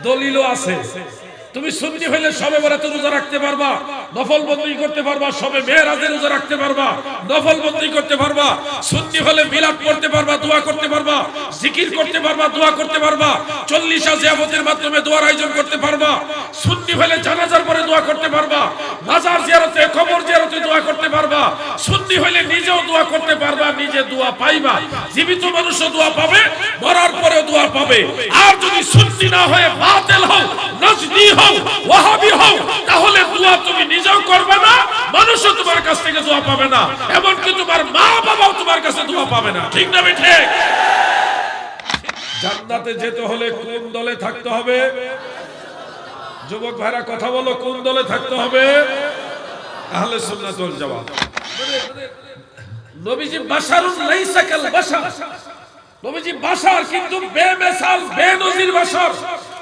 দলিলও আছে। তুমি সুন্নি হইলে সবে বরাতে রোজা রাখতে পারবা, নফল বন্দী করতে পারবা, সবে মেরাজে রোজা রাখতে পারবা, নফল বন্দী করতে পারবা। সুন্নি হলে মিলাদ পড়তে পারবা, দোয়া করতে পারবা, জিকির করতে পারবা, দোয়া করতে পারবা, 40টা জিয়ারতের মাধ্যমে দোয়ার আয়োজন করতে পারবা। সুন্নি হলে জানাজার পরে দোয়া করতে পারবা, মাজার জিয়ারতে, কবর জিয়ারতে দোয়া করতে পারবা। সুন্নি হলে নিজেও দোয়া করতে পারবা, নিজে দোয়া পাইবা, জীবিত মানুষও দোয়া পাবে, মরার পরেও দোয়া পাবে। আর যদি সুন্নি না হয়ে বাতিল হও, নজদি হও, ওয়াহাবি হও, তাহলে দোয়া তুমি নিজেও করবে না, মানুষও তোমার কাছ থেকে দোয়া পাবে না, এমনকি তোমার মা বাবাও তোমার কাছে দোয়া পাবে না। ঠিক না ঠিক? জান্নাতে যেতে হলে কোন দলে থাকতে হবে? যুবক ভাইরা কথা বলো, কোন দলে থাকতে হবে? আহলে সুন্নাত ওয়াল জামাত। নবীজি বাশারুন লাইসা কাল বাশার, নবীজি বাশার কিন্তু বেমিসাল বেনজির বাশার।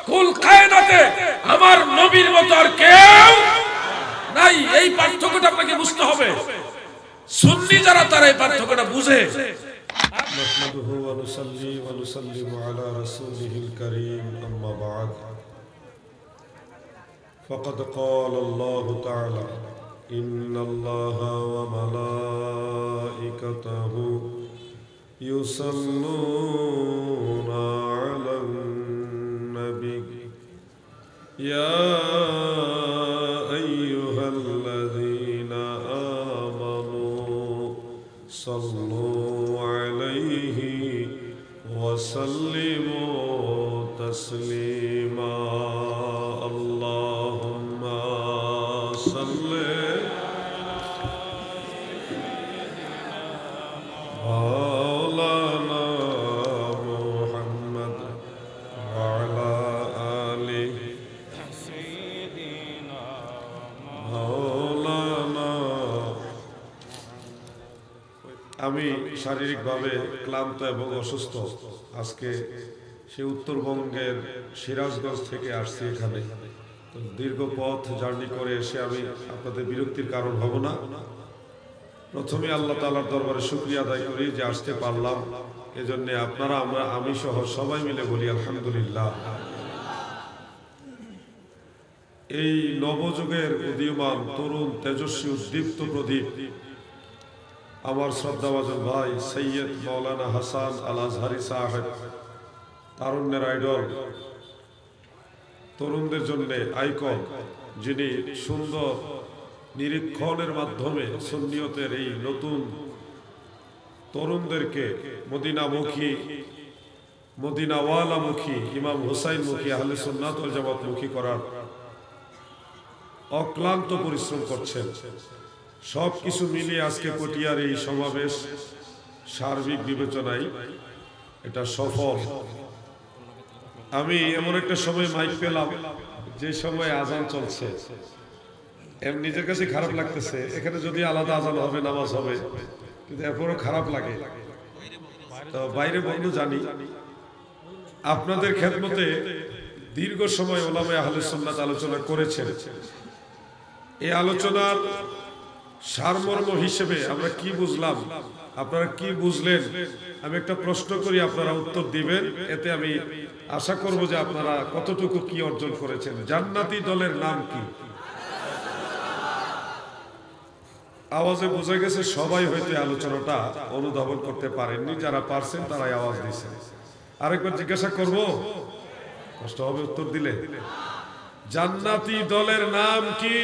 কুল কায়নাতে আমার নবীর মতো আর কেউ নাই। এই পার্থক্যটা আপনাকে বুঝতে হবে। সুন্নি যারা তারা এই পার্থক্যটা বুঝে। নাহমাদুহু ওয়া নুসাল্লি ওয়া নুসাল্লিমু আলা রাসূলিহিল কারীম, আম্মা বা'দ। ফাকাদ ক্বালা আল্লাহু তাআলা ইন্নাল্লাহা ওয়া মালাইকাতাহু ইউসাল্লুনা আলান নবী ইয়া আইয়ুহাল্লাযীনা আমানু সাল্লু আলাইহি ওয়া সাল্লিমু তাসলিমা। আল্লাহুম্মা সাল্লি মাওলানা মুহাম্মদ ওয়া আলা আলি সাইয়্যিদিনা মাওলানা। আমি শারীরিকভাবে ক্লান্ত এবং অসুস্থ। আজকে সে উত্তরবঙ্গের সিরাজগঞ্জ থেকে আসছি এখানে। দীর্ঘ পথ জার্নি করে এসে আমি আপনাদের বিরক্তির কারণ হব না। প্রথমে আল্লাহ তাআলার দরবারে শুকরিয়া আদায় করি যে আসতে পারলাম। এজন্য আপনারা, আমি সহ সবাই মিলে বলি আলহামদুলিল্লাহ। এই নবযুগের উদীয়মান তরুণ তেজস্বী উদ্দীপ্ত প্রদীপ আমার শ্রদ্ধাভাজন ভাই সৈয়দ মাওলানা হাসান আল আজহারি সাহেব, তারুণ্যের আইডল, তরুণদের জন্য আইকন, যিনি সুন্দর নিরীক্ষণের মাধ্যমে সুন্নিয়তের এই নতুন তরুণদেরকে মদিনামুখী, মদিনাওয়ালামুখী, ইমাম হুসাইনমুখী, আহলে সুন্নাত ওয়াল জামাতমুখী করার অক্লান্ত পরিশ্রম করছেন। সব কিছু মিলিয়ে আজকে পটিয়ার এই সমাবেশ সার্বিক বিবেচনায় এটা সফল। আমি এমন একটা সময় মাইক পেলাম যে সময় আজান চলছে, নিজের কাছে খারাপ লাগতেছে। এখানে যদি আলাদা আজান হবে, নামাজ হবে, কিন্তু এরপরও খারাপ লাগে। তো বাইরে বন্ধু জানি আপনাদের খেদমতে দীর্ঘ সময় ওলামায়ে আহলে সুন্নাত আলোচনা করেছেন। এই আলোচনার সারমর্ম হিসেবে আমরা কি বুঝলাম, আপনারা কি বুঝলেন, আমি একটা প্রশ্ন করি, আপনারা উত্তর দিবেন। এতে আমি আশা করব যে আপনারা কতটুকু কি অর্জন করেছেন। জান্নাতি দলের নাম কি? আওয়াজে বোঝা গেছে সবাই হয়তো আলোচনাটা অনুধাবন করতে পারেননি। যারা পারছেন তারাই আওয়াজ দিয়েছেন। আরেকবার জিজ্ঞাসা করব, কষ্ট হবে উত্তর দিলে। জান্নাতি দলের নাম কি?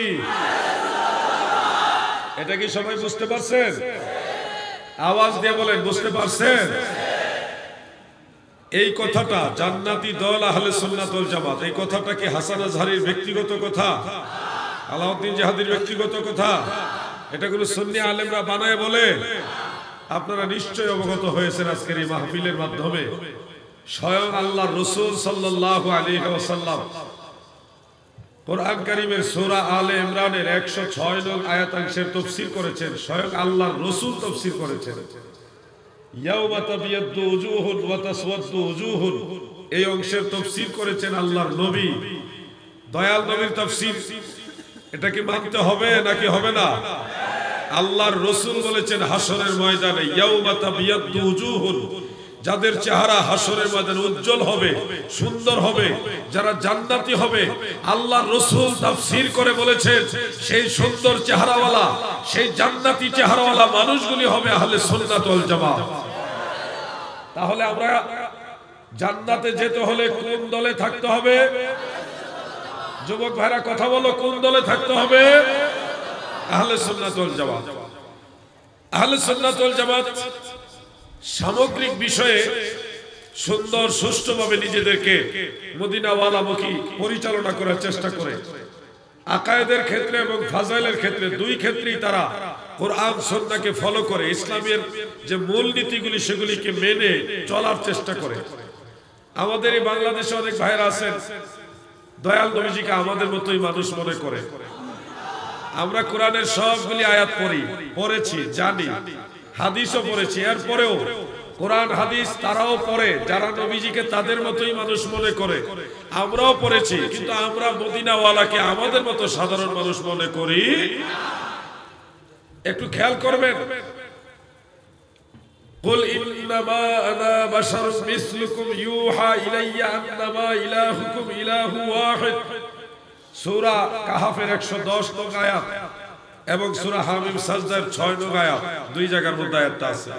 এটা কি সবাই বুঝতে পারছেন? আওয়াজ দিয়ে বলেন, বুঝতে পারছেন? এই কথাটা জান্নাতি দল আহলে সুন্নাত ওয়াল জামাত, এই কথাটা কি হাসান আজহারির ব্যক্তিগত কথা, আলাউদ্দিন জাহাদির ব্যক্তিগত কথা? এটা কোনো সুন্নি আলেমরা বানায় বলে? আপনারা নিশ্চয়ই অবগত হয়েছেন আজকের এই মাহফিলের মাধ্যমে। স্বয়ং আল্লাহর রাসূল সাল্লাল্লাহু আলাইহি ওয়াসাল্লাম কোরআন কারীমের সূরা আলে ইমরানের 106 নং আয়াতাংশের তাফসীর করেছেন। স্বয়ং আল্লাহর রাসূল তাফসীর করেছেন। ইয়াউমা তাবিয়াদ্দু উজুহুন ওয়া তাসওয়াদ্দু উজুহুন, এই অংশের তাফসীর করেছেন আল্লাহর নবী, দয়াল নবীর তাফসীর। এটা কি মানতে হবে নাকি হবে না? আল্লাহর রাসূল বলেছেন হাসরের ময়দানে ইয়াউমা তাবিয়াদ্দু উজুহুন, যাদের চেহারা হাসরের ময়দানে উজ্জ্বল হবে, সুন্দর হবে, যারা জান্নাতি হবে, আল্লাহর রাসূল তাফসীর করে বলেছেন সেই সুন্দর চেহারাওয়ালা, সেই জান্নাতি চেহারাওয়ালা মানুষগুলি হবে আহলে সুন্নাত ওয়াল জামাত। তাহলে আমরা জান্নাতে যেতে হলে কোন দলে থাকতে হবে? যুবক ভাইরা কথা বলো, কোন দলে থাকতে হবে? আহলে সুন্নাত ওয়াল জামাত। আহলে সুন্নাত ওয়াল জামাত সামগ্রিক বিষয়ে সুন্দর সুষ্ঠুভাবে নিজেদেরকে মদিনাওয়ালামুখী পরিচালনা করার চেষ্টা করে। আকায়েদের ক্ষেত্রে এবং ফাজাইলের ক্ষেত্রে দুই ক্ষেত্রেই তারা কোরআন সুন্নাহকে ফলো করে, ইসলামের যে মূল নীতিগুলি সেগুলিকে মেনে চলার চেষ্টা করে। আমাদের এই বাংলাদেশে অনেক ভাইরা আছেন দয়াল নবীজিকে আমাদের মতোই মানুষ মনে করে। আমরা কোরআনের সবগুলি আয়াত পড়েছি, জানি, হাদিসও পড়েছি, এরপরেও কোরআন হাদিস তারাও পড়ে যারা নবীজিকে তাদের মতোই মানুষ মনে করে। আমরাও পড়েছি, কিন্তু আমরা মদিনাওয়ালাকে আমাদের মতো সাধারণ মানুষ মনে করি। একটু খেয়াল করবেন, কুল ইন্নামা আনা বাশারুম মিসলুকুম ইউহা ইলাইয়া আন্নামা ইলাহুকুম ইলাহু ওয়াহিদ, সূরা কাহাফের 110 নং আয়াত এবং সূরা হামিম সাজদার 6 নং আয়াত, দুই জায়গার মধ্যে আয়াতটা আছে।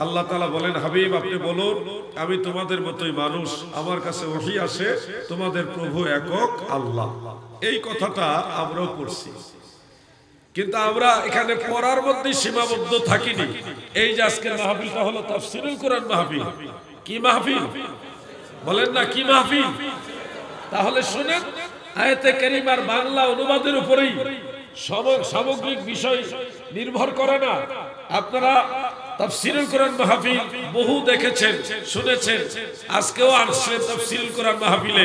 আল্লাহ তাআলা বলেন, হাবিব আপনি বলুন আমি তোমাদের মতোই মানুষ, আমার কাছে ওহী আসে, তোমাদের প্রভু একক আল্লাহ। এই কথাটা আমরাও পড়ছি, কিন্তু আমরা এখানে পড়ার মধ্যে সীমাবদ্ধ থাকিনি। এই যে আজকের মাহফিলটা হলো তাফসীরুল কোরআন মাহফিল। কি মাহফিল বলেন না, কি মাহফিল? তাহলে শুনেন, আয়াতে কারিমার বাংলা অনুবাদের উপরেই সামগ্রিক বিষয় নির্ভর করে না। আপনারা তাফসীরুল কোরআন মাহফিল বহু দেখেছেন, শুনেছেন, আজকেও আসলে তাফসীরুল কোরআন মাহফিলে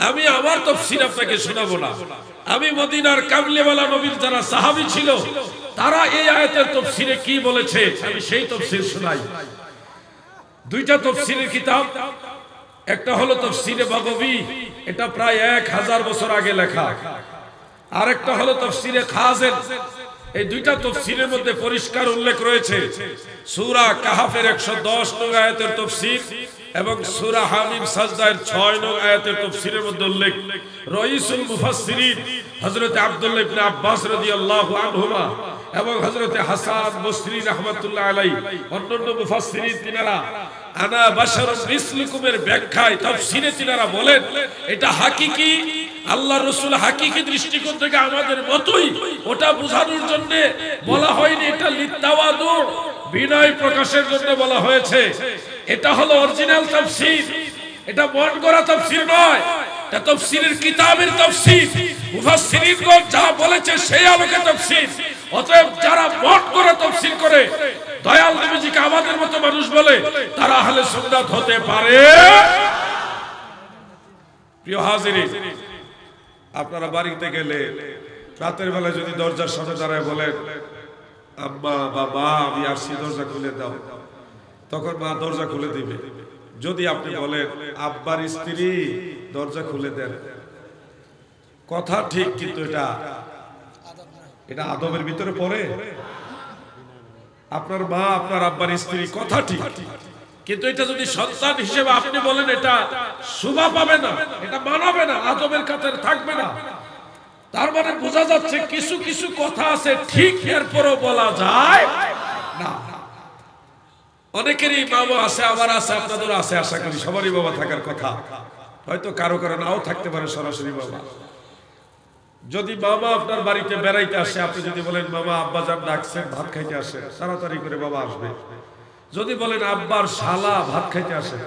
আমি আমার তাফসীর আপনাকে শোনাবো না। আমি মদিনার কামলিওয়ালা নবীর যারা সাহাবী ছিল তারা এই আয়াতের তাফসীরে কি বলেছে আমি সেই তাফসীর শোনাই। দুইটা তাফসীরের কিতাব, একটা হলো তাফসীরে বাগবী, এটা প্রায় 1000 বছর আগে লেখা, আর একটা হলো তাফসীরে খাজেন। এই দুইটা তাফসীরের মধ্যে পরিষ্কার উল্লেখ রয়েছে সূরা কাহাফের 110 নং আয়াতের তাফসীর এবং সূরা হামিম সাজদার 6 নং আয়াতের তাফসীরের মধ্যে উল্লেখ। রাইসুল মুফাসসিরিন হযরত আব্দুল্লাহ ইবনে আব্বাস রাদিয়াল্লাহু আনহুমা এবং হযরত হাসান বসরি রাহমাতুল্লাহ আলাইহি অন্যান্য মুফাসসিরিন তিনারা আনা বাশারুম মিসলুকুমের ব্যাখ্যায় তাফসীরে তিনারা বলেন এটা হাকিকি, আল্লাহর রাসূল হাকিকি দৃষ্টিকোণ থেকে আমাদের মতোই, ওটা বোঝানোর জন্য বলা হয়নি, এটা লিতাওয়াদু বিনয় প্রকাশের জন্য বলা হয়েছে। এটা হলো অরিজিনাল তাফসীর, এটা মন গড়া তাফসীর নয়, এটা তাফসীরের কিতাবের তাফসীর। মুফাসসিরিনগণ যা বলেছে সেই আলোকে তাফসীর। অতএব যারা মন গড়া তাফসীর করে দয়াল নবীজিকে আমাদের মতো মানুষ বলে তারা আহলে সুন্নাত হতে পারে? প্রিয় হাজিরিন, আপনারা বাড়িতে গেলে রাতের বেলা যদি দরজার সামনে দাঁড়ায় বলেন আম্মা বা মা আমি আসছি দরজা খুলে দাও, তখন মা দরজা খুলে দিবে। যদি আপনি বলেন আব্বার স্ত্রী দরজা খুলে দেন, কথা ঠিক, কিন্তু এটা আদবের ভিতরে পড়ে। আপনার মা আপনার আব্বার স্ত্রী, কথা ঠিক, কিন্তু এটা যদি সন্তান হিসেবে আপনি বলেন এটা শোভা পাবে না, এটা মানাবে না, আদবের কাতারে থাকবে না। তার মানে বোঝা যাচ্ছে কিছু কিছু কথা আছে ঠিক, এরপরও বলা যায় না। অনেকেরই বাবা আছে, আমার আছে, আপনাদের আছে, আশা করি সবারই বাবা থাকার কথা, হয়তো কারো কারো নাও থাকতে পারে সরাসরি বাবা। যদি বাবা আপনার বাড়িতে বেড়াইতে আসে, আপনি যদি বলেন বাবা আব্বাজান ডাকছেন ভাত খাইতে আসে, তাড়াতাড়ি করে বাবা আসবে। যদি বলেন আব্বার শালা ভাত খাইতে আসে,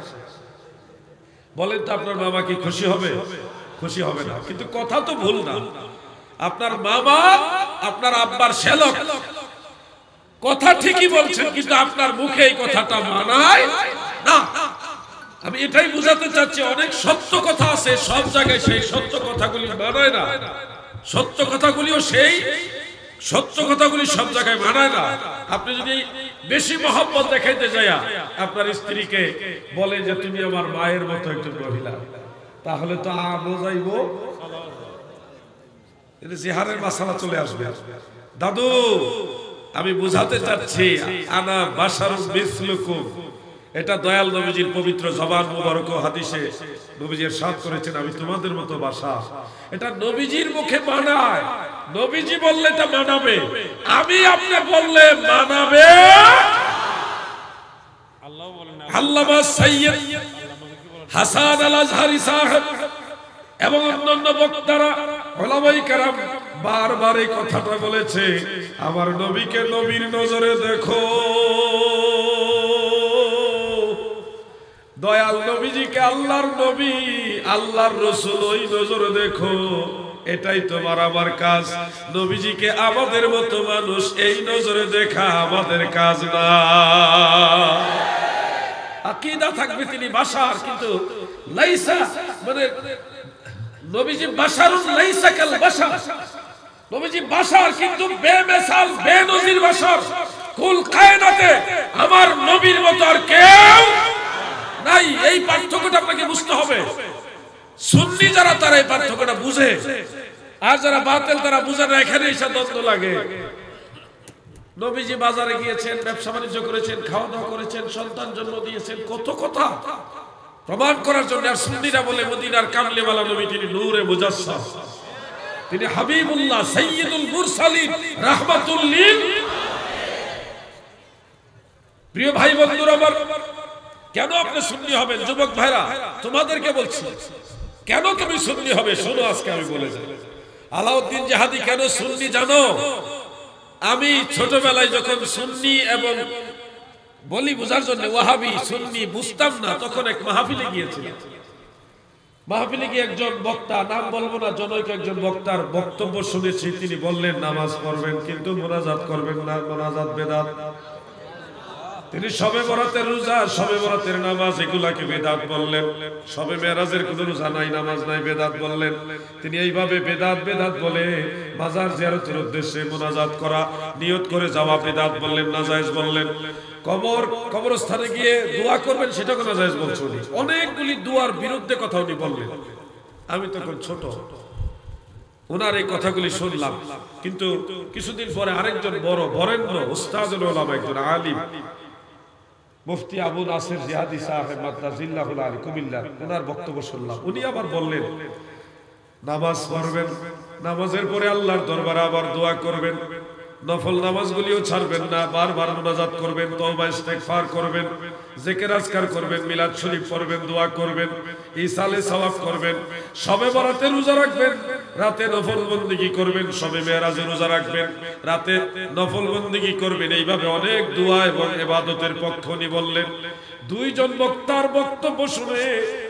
বলেন তো আপনার বাবা কি খুশি হবে? খুশি হবে না। কিন্তু কথা তো ভুল না, আপনার বাবা আপনার আব্বার শ্যালক, কথা ঠিকই বলছেন, কিন্তু আপনার মুখে এই কথাটা মানায় না। আমি এটাই বুঝাতে চাচ্ছি, অনেক সত্য কথা আছে, সব জায়গায় সেই সত্য কথাগুলি মানায় না। সত্য কথাগুলিও সেই সত্য কথাগুলি সব জায়গায় মানায় না। আপনি যদি বেশি মহব্বত দেখাইতে যায়া আপনার স্ত্রীকে বলে যে তুমি আমার মায়ের মতো একজন মহিলা, তাহলে তো বোঝাইব জিহারের মাসালা চলে আসবে। দাদু আমি বুঝাতে চাচ্ছি আনা বাশারুম মিসলুকুম, এটা দয়াল নবীজির পবিত্র জবান মুবারক ও হাদিসে নবীজি ইরশাদ করেছেন, আমি তোমাদের মতো বাসা। এটা নবীজির মুখে মানায়, নবীজি বললে এটা মানাবে, আমি আপনি বললে মানাবে। আল্লামা সাইয়্যিদ হাসান আল আজহারি সাহেব এবং অন্যান্য বক্তারা উলামায়ে কেরাম বারবার এই কথাটা বলেছে, আমার নবীকে নবীর নজরে দেখো, দয়াল নবীজিকে আল্লাহর নবী আল্লাহর রাসূল ওই নজরে দেখো। এটাই তোমার আমার কাজ। নবীজিকে আমাদের মতো মানুষ এই নজরে দেখা আমাদের কাজ না। আকীদা থাকবে তিনি বাশার, কিন্তু লাইসা মানে নবীজি বাশারুন লাইসা কাল বাশার। নবীজি বাশার কিন্তু বেমিসাল বেনজির বাশার। কুল কায়নাতে আমার নবীর মতো আর কেউ নাই। এই পার্থক্যটা আপনাকে বুঝতে হবে। সুন্নি যারা তারা এই পার্থক্যটা বুঝে, আর যারা বাতিল তারা বুঝে না। এখানে এসে দ্বন্দ্ব লাগে। নবীজি বাজারে গিয়েছেন, ব্যবসা বাণিজ্য করেছেন, খাওয়া দাওয়া করেছেন, সন্তান জন্ম দিয়েছেন, কত কথা প্রমাণ করার জন্য। আর সুন্নিরা বলে মদিনার কামলিওয়ালা নবী তিনি নূরে মুজাসসাম, তিনি হাবিবুল্লাহ সাইয়্যিদুল মুরসালিন রাহমাতুল লিল। প্রিয় ভাই বন্ধুরা আমার, কেন আপনি সুন্নি হবেন? যুবক ভাইরা তোমাদেরকে বলছি, কেন তুমি সুন্নি হবে শোনো, আজকে আমি বলে যাই। আলাউদ্দিন জাহাদি কেন সুন্নি জানো? আমি ছোটবেলায় যখন সুন্নি এবং বলি বোঝার জন্য ওয়াহাবি সুন্নি বুঝতাম না, তখন এক মাহফিলে গিয়েছিলাম। মাহফিলে গিয়ে একজন বক্তা, নাম বলবো না, জনৈক একজন বক্তার বক্তব্য শুনেছি। তিনি বললেন নামাজ পড়বেন কিন্তু মোনাজাত করবেন না, মোনাজাত বেদাত। তিনি শবে বরাতের রোজা, শবে বরাতের নামাজ এগুলাকে বেদাত বললেন। শবে মেরাজের কোনো রোজা নাই, নামাজ নাই, বেদাত বললেন। তিনি এইভাবে বেদাত বেদাত বলে মাজার জিয়ারতের উদ্দেশ্যে মোনাজাত করা, নিয়ত করে যাওয়া বেদাত বললেন, নাজায়েজ বললেন। কবরস্থানে গিয়ে দোয়া করবেন সেটাকে নাজায়েজ বলছেন। অনেকগুলি দোয়ার বিরুদ্ধে কথা উনি বললেন। আমি তখন ছোট, ওনার এই কথাগুলি শুনলাম। কিন্তু কিছুদিন পরে আরেকজন বড় বরেণ্য উস্তাদুল উলামা, একজন আলিম, মুফতি আবু নাসির জিহাদি সাহেব মাদ্দাজিল্লাহুল আলী কুমিল্লা, ওনার বক্তব্য শুনলাম। উনি আবার বললেন নামাজ পড়বেন, নামাজের পরে আল্লাহর দরবারে আবার দোয়া করবেন, নফল নামাজগুলিও ছাড়বেন না, বারবার মুনাজাত করবেন, তওবা ইস্তেগফার করবেন, জিকির আজকার করবেন, মিলাদ শরীফ পড়বেন, দোয়া করবেন, ইসালে সওয়াব করবেন, শবে বরাতে রোজা রাখবেন, রাতে নফল বন্দেগী করবেন, শবে মেরাজে রোজা রাখবেন, রাতে নফল বন্দেগী করবেন। এইভাবে অনেক দোয়া এবং ইবাদতের পক্ষ উনি বললেন। দুইজন বক্তার বক্তব্য শুনে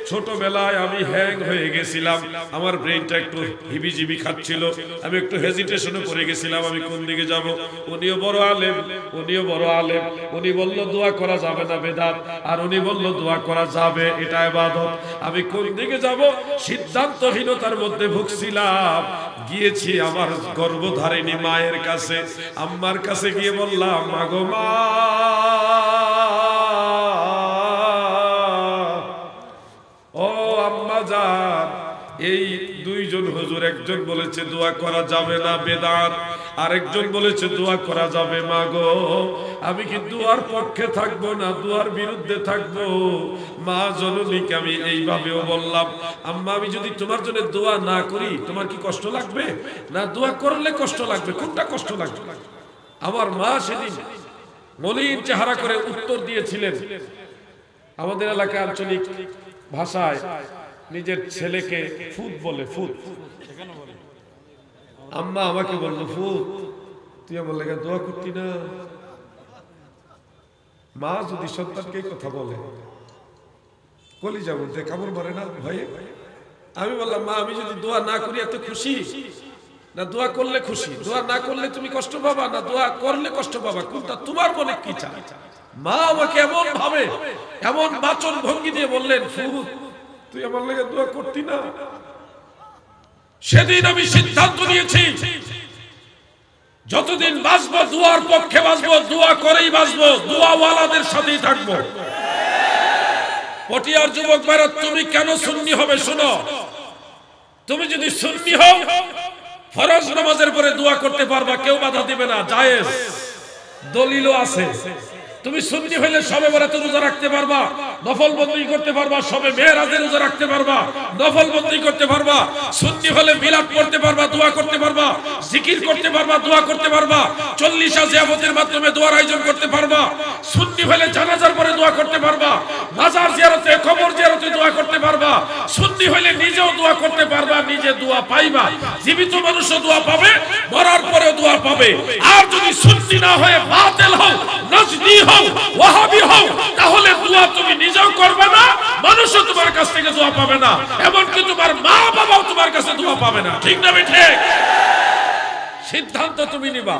ছোটবেলায় আমি হ্যাং হয়ে গেছিলাম। আমার ব্রেনটা একটু হিবিজিবি খাচ্ছিল, আমি একটু হেজিটেশনে পড়ে গেছিলাম আমি কোন দিকে যাব। উনিও বড় আলেম, উনিও বড় আলেম। উনি বলল দোয়া করা যাবে না, বেদাত, আর উনি বলল দোয়া করা যাবে, এটা ইবাদত। আমি কোন দিকে যাব সিদ্ধান্তহীনতার মধ্যে ভুগছিলাম। গিয়েছি আমার গর্ভধারিণী মায়ের কাছে, আম্মার কাছে গিয়ে বললাম, মাগো মা, ও আম্মা জান, এই দুইজন হুজুর, একজন বলেছে দোয়া করা যাবে না, বেদাত, আরেকজন বলেছে দোয়া করা যাবে। মাগো, আমি কি দুয়ার পক্ষে থাকবো না দুয়ার বিরুদ্ধে থাকবো? মা জননীকে আমি এইভাবেও বললাম, আম্মা, আমি যদি তোমার জন্য দোয়া না করি তোমার কি কষ্ট লাগবে? না দোয়া করলে কষ্ট লাগবে? কোনটা কষ্ট লাগবে? আমার মা সেদিন মলিন চেহারা করে উত্তর দিয়েছিলেন। আমাদের এলাকার আঞ্চলিক ভাষায় নিজের ছেলেকে ফুত বলে, ফুত। আম্মা আমাকে বললো, ফুত, তুই আমার লেগে দোয়া করতি না? মা যদি সন্তানকে কথা বলে কলিজা বলতে কামড় মারে না ভয়ে? আমি বললাম, মা, আমি যদি দোয়া না করি এত খুশি, না দোয়া করলে খুশি? দোয়া না করলে তুমি কষ্ট পাবা, না দোয়া করলে কষ্ট পাবা? কোনটা তোমার মনে কি চায়? মা আমাকে এমন ভাবে, এমন বাচন ভঙ্গি দিয়ে বললেন, ফুত, তুই আমার লেগে দোয়া করতি না? সেদিন আমি সিদ্ধান্ত নিয়েছি, যতদিন বাঁচবো দোয়ার পক্ষে বাঁচবো, দোয়া করেই বাঁচবো, দোয়াওয়ালাদের সাথেই থাকবো। পটিয়ার যুবক ভাইরা, তুমি কেন সুন্নি হবে শোনো। তুমি যদি সুন্নি হও, ফরজ নামাজের পরে দোয়া করতে পারবা, কেউ বাধা দিবে না, জায়েজ, দলিলও আছে। তুমি সুন্নি হইলে সবে বরাতে রোজা রাখতে পারবা, নফল বন্দী করতে পারবা, সবে মেরাজে রোজা রাখতে পারবা, নফল বন্দী করতে পারবা। সুন্নি হলে মিলাদ পড়তে পারবা, দোয়া করতে পারবা, জিকির করতে পারবা, দোয়া করতে পারবা, 40 জিয়ারতের মাধ্যমে দোয়ার আয়োজন করতে পারবা। সুন্নি হলে জানাজার পরে দোয়া করতে পারবা, মাজার জিয়ারতে, কবর জিয়ারতে দোয়া করতে পারবা। সুন্নি হলে নিজেও দোয়া করতে পারবা, নিজে দোয়া পাইবা। জীবিত মানুষও দোয়া পাবে, মরার পরেও দোয়া পাবে। আর যদি সুন্নি না হয়ে বাতিল হও, নজদি হও, ওয়াহাবি হও, তাহলে দোয়া তুমি নিজেও করবে না, মানুষও তোমার কাছ থেকে দোয়া পাবে না, এমনকি তোমার মা বাবাও তোমার কাছে দোয়া পাবে না। ঠিক না বেঠে? সিদ্ধান্ত তুমি নিবা,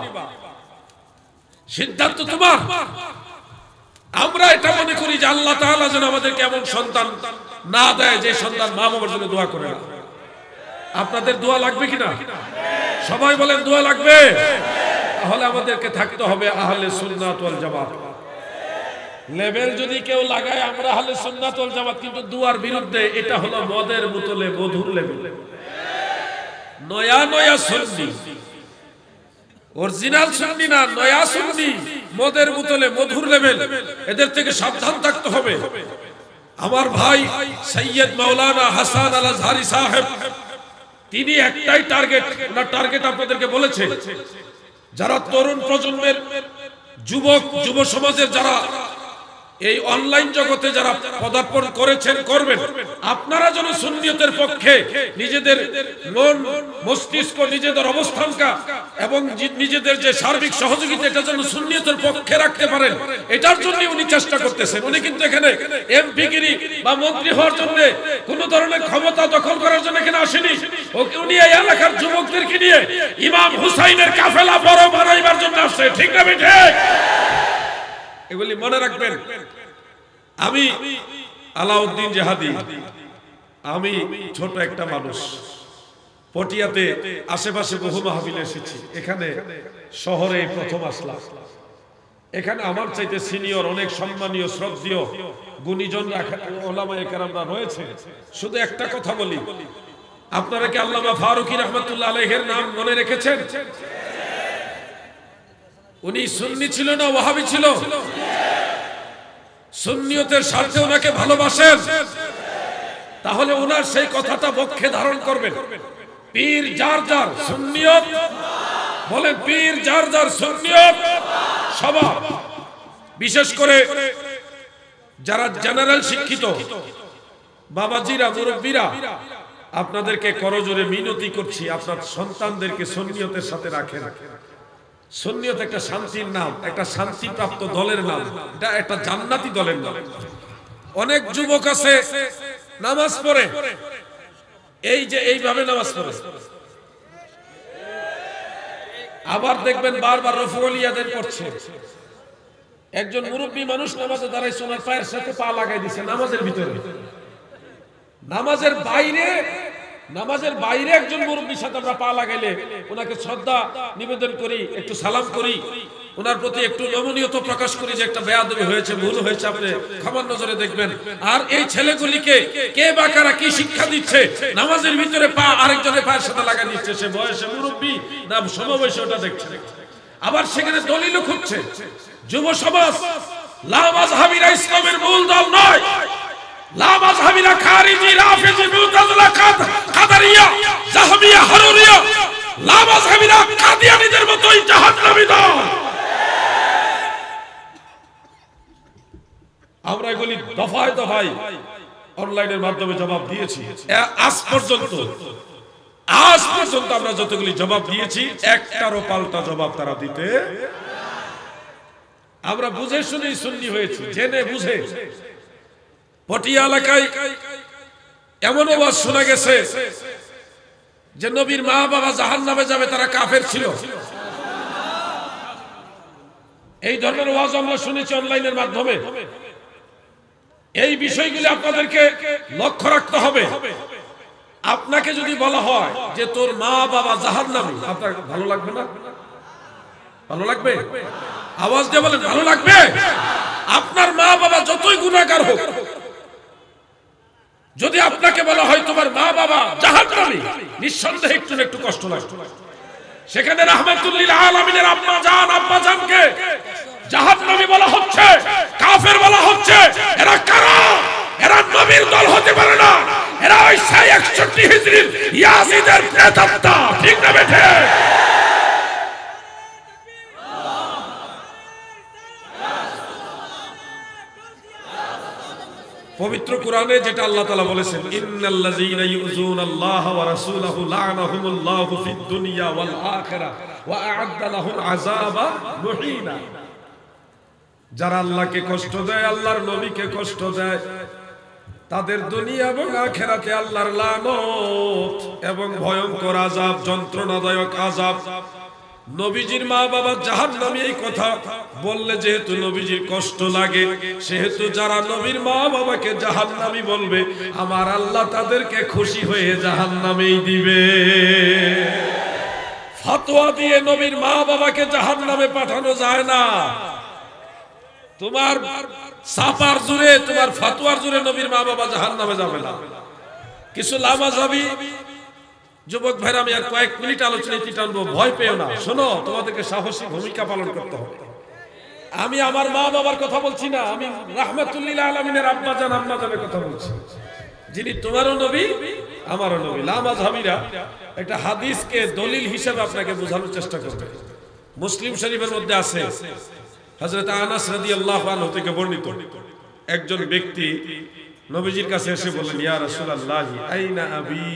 সিদ্ধান্ত তোমার। আমরা এটা মনে করি যে আল্লাহ তাআলা যেন আমাদেরকে এমন সন্তান না দেয় যে সন্তান মা বাবার জন্য দোয়া করে না। আপনাদের দোয়া লাগবে কিনা? সবাই বলেন দোয়া লাগবে। তাহলে আমাদেরকে থাকতে হবে আহলে সুন্নাত ওয়াল জামাত। লেভেল যদি কেউ লাগায় আমরা আহলে সুন্নাত ওয়াল জামাত, কিন্তু দুয়ার বিরুদ্ধে, এটা হলো মদের বোতলে মধুর লেভেল। নয়া নয়া সুন্নি, অরিজিনাল সুন্নি না, নয়া সুন্নি, মদের বোতলে মধুর লেভেল। এদের থেকে সাবধান থাকতে হবে। আমার ভাই সৈয়দ মাওলানা হাসান আল আজহারি সাহেব, তিনি একটাই টার্গেট, না টার্গেট আপনাদেরকে বলেছে, যারা তরুণ প্রজন্মের যুবক, যুব সমাজের যারা এই অনলাইন জগতে যারা পদার্পণ করেছেন, করবেন, আপনারা যেন সুন্নিয়তের পক্ষে নিজেদের মন, মস্তিষ্ক, নিজেদের অবস্থানকা এবং নিজেদের যে সার্বিক সহযোগিতা, এটা যেন সুন্নিয়তের পক্ষে রাখতে পারেন, এটার জন্য উনি চেষ্টা করতেছেন। উনি কিন্তু এখানে এমপিগিরি বা মন্ত্রী হওয়ার জন্য, কোন ধরনের ক্ষমতা দখল করার জন্য এখানে আসেনি। উনি এই এলাকার যুবকদেরকে নিয়ে ইমাম হুসাইনের কাফেলা বড় বানাইবার জন্য আসছে। ঠিক না বেঠে? এগুলি মনে রাখবেন। আমি আলাউদ্দিন জাহাদি, আমি ছোট একটা মানুষ, পটিয়াতে আশেপাশে বহু মাহফিলে এসেছি, এখানে শহরে প্রথম আসলাম। এখানে আমার চাইতে সিনিয়র অনেক সম্মানীয় শ্রদ্ধেয় গুণীজন ওলামায়ে কেরামরা রয়েছে। শুধু একটা কথা বলি, আপনারা কি আল্লামা ফারুকী রহমাতুল্লাহ আলাইহির নাম মনে রেখেছেন? উনি সুন্নি ছিল না ওয়াহাবি ছিল? সুন্নিয়তের স্বার্থে ওনাকে ভালোবাসেন, তাহলে ওনার সেই কথাটা বক্ষে ধারণ করবেন। পীর যার যার সুন্নিয়ত, বলেন পীর যার যার সুন্নিয়ত সবার। বিশেষ করে যারা জেনারেল শিক্ষিত বাবাজিরা, মুরব্বীরা, আপনাদেরকে করজোরে মিনতি করছি, আপনার সন্তানদেরকে সুন্নিয়তের সাথে রাখেন। সুন্নিয়ত একটা শান্তির নাম, একটা শান্তিপ্রাপ্ত দলের নাম, এটা একটা জান্নাতি দলের নাম। অনেক যুবক আছে নামাজ পড়ে, এই যে এইভাবে নামাজ পড়ে, আবার দেখবেন বারবার রফুল ইয়াদের করছে। একজন মুরব্বী মানুষ নামাজে দাঁড়ায়, সোনার পায়ের সাথে পা লাগাই দিছে নামাজের ভিতরে। নামাজের বাইরে একজন মুরব্বীর সাথে আমরা পা লাগাইলে ওনাকে শ্রদ্ধা নিবেদন করি, একটু সালাম করি, ওনার প্রতি একটু নমনীয়তা প্রকাশ করি যে একটা বেয়াদবি হয়েছে, ভুল হয়েছে, আপনি ক্ষমার নজরে দেখবেন। আর এই ছেলেগুলিকে কে বা কারা কি শিক্ষা দিচ্ছে? নামাজের ভিতরে পা আরেকজনের পায়ের সাথে লাগাই দিচ্ছে। সে বয়সে মুরব্বী না সমবয়সে, ওটা দেখছে। আবার সেখানে দলিলও খুঁজছে। যুব সমাজ, লা মাযহাবিরা ইসলামের মূল দল নয়। লা মাযহাবিরা খারিজি, রাফিজি, মুতাজিলা, কাদারিয়া, জাহমিয়া, হারুরিয়া, লা মাযহাবিরা কাদিয়ানীদের মতই জাহান্নামী দল। আমরা এগুলি দফায় দফায় অনলাইনের মাধ্যমে জবাব দিয়েছি। আজ পর্যন্ত আমরা যতগুলি জবাব দিয়েছি, একটারও পাল্টা জবাব তারা দিতে। আমরা বুঝে শুনেই সুন্নি হয়েছি, জেনে বুঝে। পটিয়া এলাকায় এমন ওয়াজ শোনা গেছে যে নবীর মা বাবা জাহান্নামে যাবে, তারা কাফের ছিল। এই ধরনের ওয়াজ আমরা শুনেছি অনলাইনের মাধ্যমে। এই বিষয়গুলি আপনাদেরকে লক্ষ্য রাখতে হবে। আপনাকে যদি বলা হয় যে তোর মা বাবা জাহান্নামী, আপনার ভালো লাগবে না? ভালো লাগবে? আওয়াজ দিয়ে বলেন ভালো লাগবে? আপনার মা বাবা যতই গুনাহগার হোক, যদি আপনাকে বলা হয় তোমার মা বাবা জাহান্নামী, নিঃসন্দেহে একটু একটু কষ্ট লাগবে। সেখানে রাহমাতুল লিল আলামিনের আম্মা জানকে জাহান্নামী বলা হচ্ছে, কাফের বলা হচ্ছে। এরা কারা? এরা নবীর দল হতে পারে না। এরা ওই 61 হিজরির ইয়াজিদের প্রেতাত্মা। ঠিক না বেঠে? পবিত্র কোরআনে যেটা আল্লাহ তাআলা বলেছেন, ইন্নাল্লাযীনা ইউযুনাল্লাহা ওয়া রাসূলাহু লা'নাহুমুল্লাহু ফিদ দুনিয়া ওয়াল আখিরাহ ওয়া আ'আদ্দা লাহুম আযাবান মুহিনা। যারা আল্লাহকে কষ্ট দেয়, আল্লাহর নবীকে কষ্ট দেয়, তাদের দুনিয়া এবং আখিরাতে আল্লাহর লানত এবং ভয়ঙ্কর আযাব, যন্ত্রণাদায়ক আযাব। নবীজির মা বাবা জাহান্নামী, এই কথা বললে যেহেতু নবীজির কষ্ট লাগে, সেহেতু যারা নবীর মা বাবাকে জাহান্নামী বলবে, আমার আল্লাহ তাদেরকে খুশি হয়ে জাহান্নামেই দিবে। ফতোয়া দিয়ে নবীর মা বাবাকে জাহান্নামে পাঠানো যায় না। তোমার সাপার জুড়ে, তোমার ফতোয়ার জুড়ে নবীর মা বাবা জাহান্নামে যাবে না। কিছু লামাযাবি যুবক ভাইরা, আমি আর কয়েক মিনিট আলোচনায় টানবো, ভয় পেও না। শোনো, তোমাদেরকে সাহসী ভূমিকা পালন করতে হবে। আমি আমার মা বাবার কথা বলছি না, আমি রাহমাতুল লিল আলামিনের আব্বা জান আম্মা জানের কথা বলছি, যিনি তোমারও নবী আমারও নবী। লামাযাবিরা একটা হাদিসকে দলিল হিসেবে আপনাকে বোঝানোর চেষ্টা করবে। মুসলিম শরীফের মধ্যে আছে, হযরত আনাস রাদিয়াল্লাহু আনহু থেকে বর্ণিত, একজন ব্যক্তি নবীজির কাছে এসে বললেন, ইয়া রাসূলুল্লাহ আইনা আবি,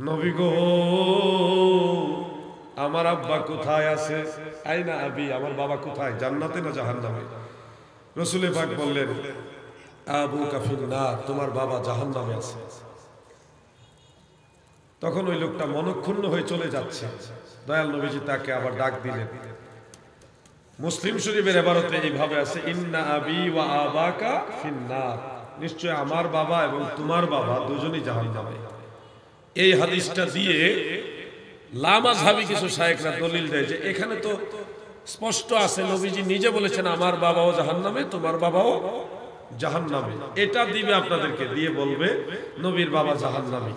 নবী গো আমার আব্বা কোথায় আছে? আইনা আবি, আমার বাবা কোথায়, জান্নাতে না জাহান্নামে? রাসূল পাক বললেন, আবুকা ফিন্নার, তোমার বাবা জাহান্নামে আছে। তখন ওই লোকটা মনক্ষুণ্ণ হয়ে চলে যাচ্ছে। দয়াল নবীজি তাকে আবার ডাক দিলেন। মুসলিম শরীফের ইবারতে এইভাবে আছে, ইন্না আবি ওয়া আবাকা ফিন্নার, নিশ্চয় আমার বাবা এবং তোমার বাবা দুজনই জাহান্নামে। এই হাদিসটা দিয়ে লামাযহাবী কিছু শায়েখরা দলিল দেয় যে এখানে তো স্পষ্ট আছে, নবীজি নিজে বলেছেন আমার বাবাও জাহান্নামে, তোমার বাবাও জাহান্নামে। এটা দিবে আপনাদেরকে, দিয়ে বলবে নবীর বাবা জাহান্নামে।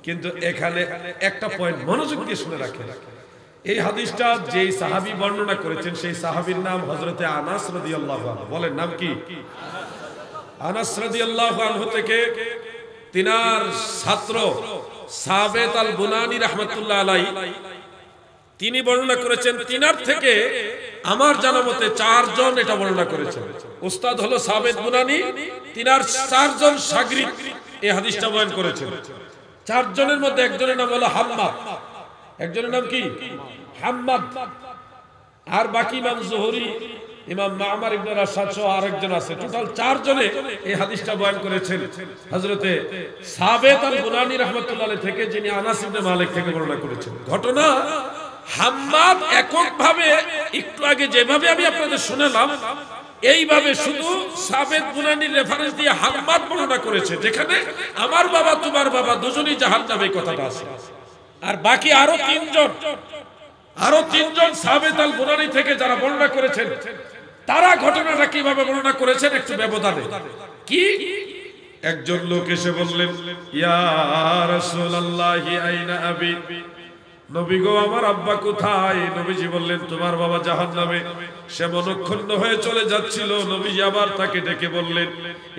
কিন্তু এখানে একটা পয়েন্ট মনোযোগ দিয়ে শুনে রাখেন। এই হাদিসটা যেই সাহাবী বর্ণনা করেছেন, সেই সাহাবীর নাম হযরতে আনাস রাদিয়াল্লাহু আনহু। বলেন নাম কি? আনাস রাদিয়াল্লাহু আনহু থেকে তিনার ছাত্র সাবেত আল বুনানি রাহমাতুল্লাহ আলাইহি, তিনি বর্ণনা করেছেন। তিনার থেকে আমার জানা মতে 4 জন এটা বর্ণনা করেছেন। উস্তাদ হলো সাবেত বুনানি, তিনার 4 জন শাগরিদ এই হাদিসটা বয়ান করেছেন। 4 জনের মধ্যে একজনের নাম হলো হাম্মাদ। একজনের নাম কি? হাম্মাদ। আর বাকি ইমাম জুহরি, ইমাম মা'মার ইবনে রাশাদ সহ আরেকজন আছে। টোটাল 4 জনে এই হাদিসটা বয়ান করেছেন হযরতে সাবেত আল বুনানি রাহমাতুল্লাহ আলাইহি থেকে, যিনি আনাস ইবনে মালিক থেকে বর্ণনা করেছেন। ঘটনা, হাম্মাদ এককভাবে একটু আগে যেভাবে আমি আপনাদের শোনালাম, এইভাবে শুধু সাবেত বুনানির রেফারেন্স দিয়ে হাম্মাদ বর্ণনা করেছে, যেখানে আমার বাবা তোমার বাবা দুজনেই জাহান্নামে কথাটা আছে। আর বাকি আরো 3 জন সাবেত আল বুনানি থেকে যারা বর্ণনা করেছেন, তারা ঘটনাটা কিভাবে বর্ণনা করেছেন একটু ব্যবধানে। কি? একজন লোক এসে বললেন, ইয়া রাসূলুল্লাহ আইনা আবি, নবী গো আমার আব্বা কোথায়? নবীজি বললেন, তোমার বাবা জাহান্নামে। সে মনক্ষুণ্ণ হয়ে চলে যাচ্ছিল। নবীজি আবার তাকে ডেকে বললেন,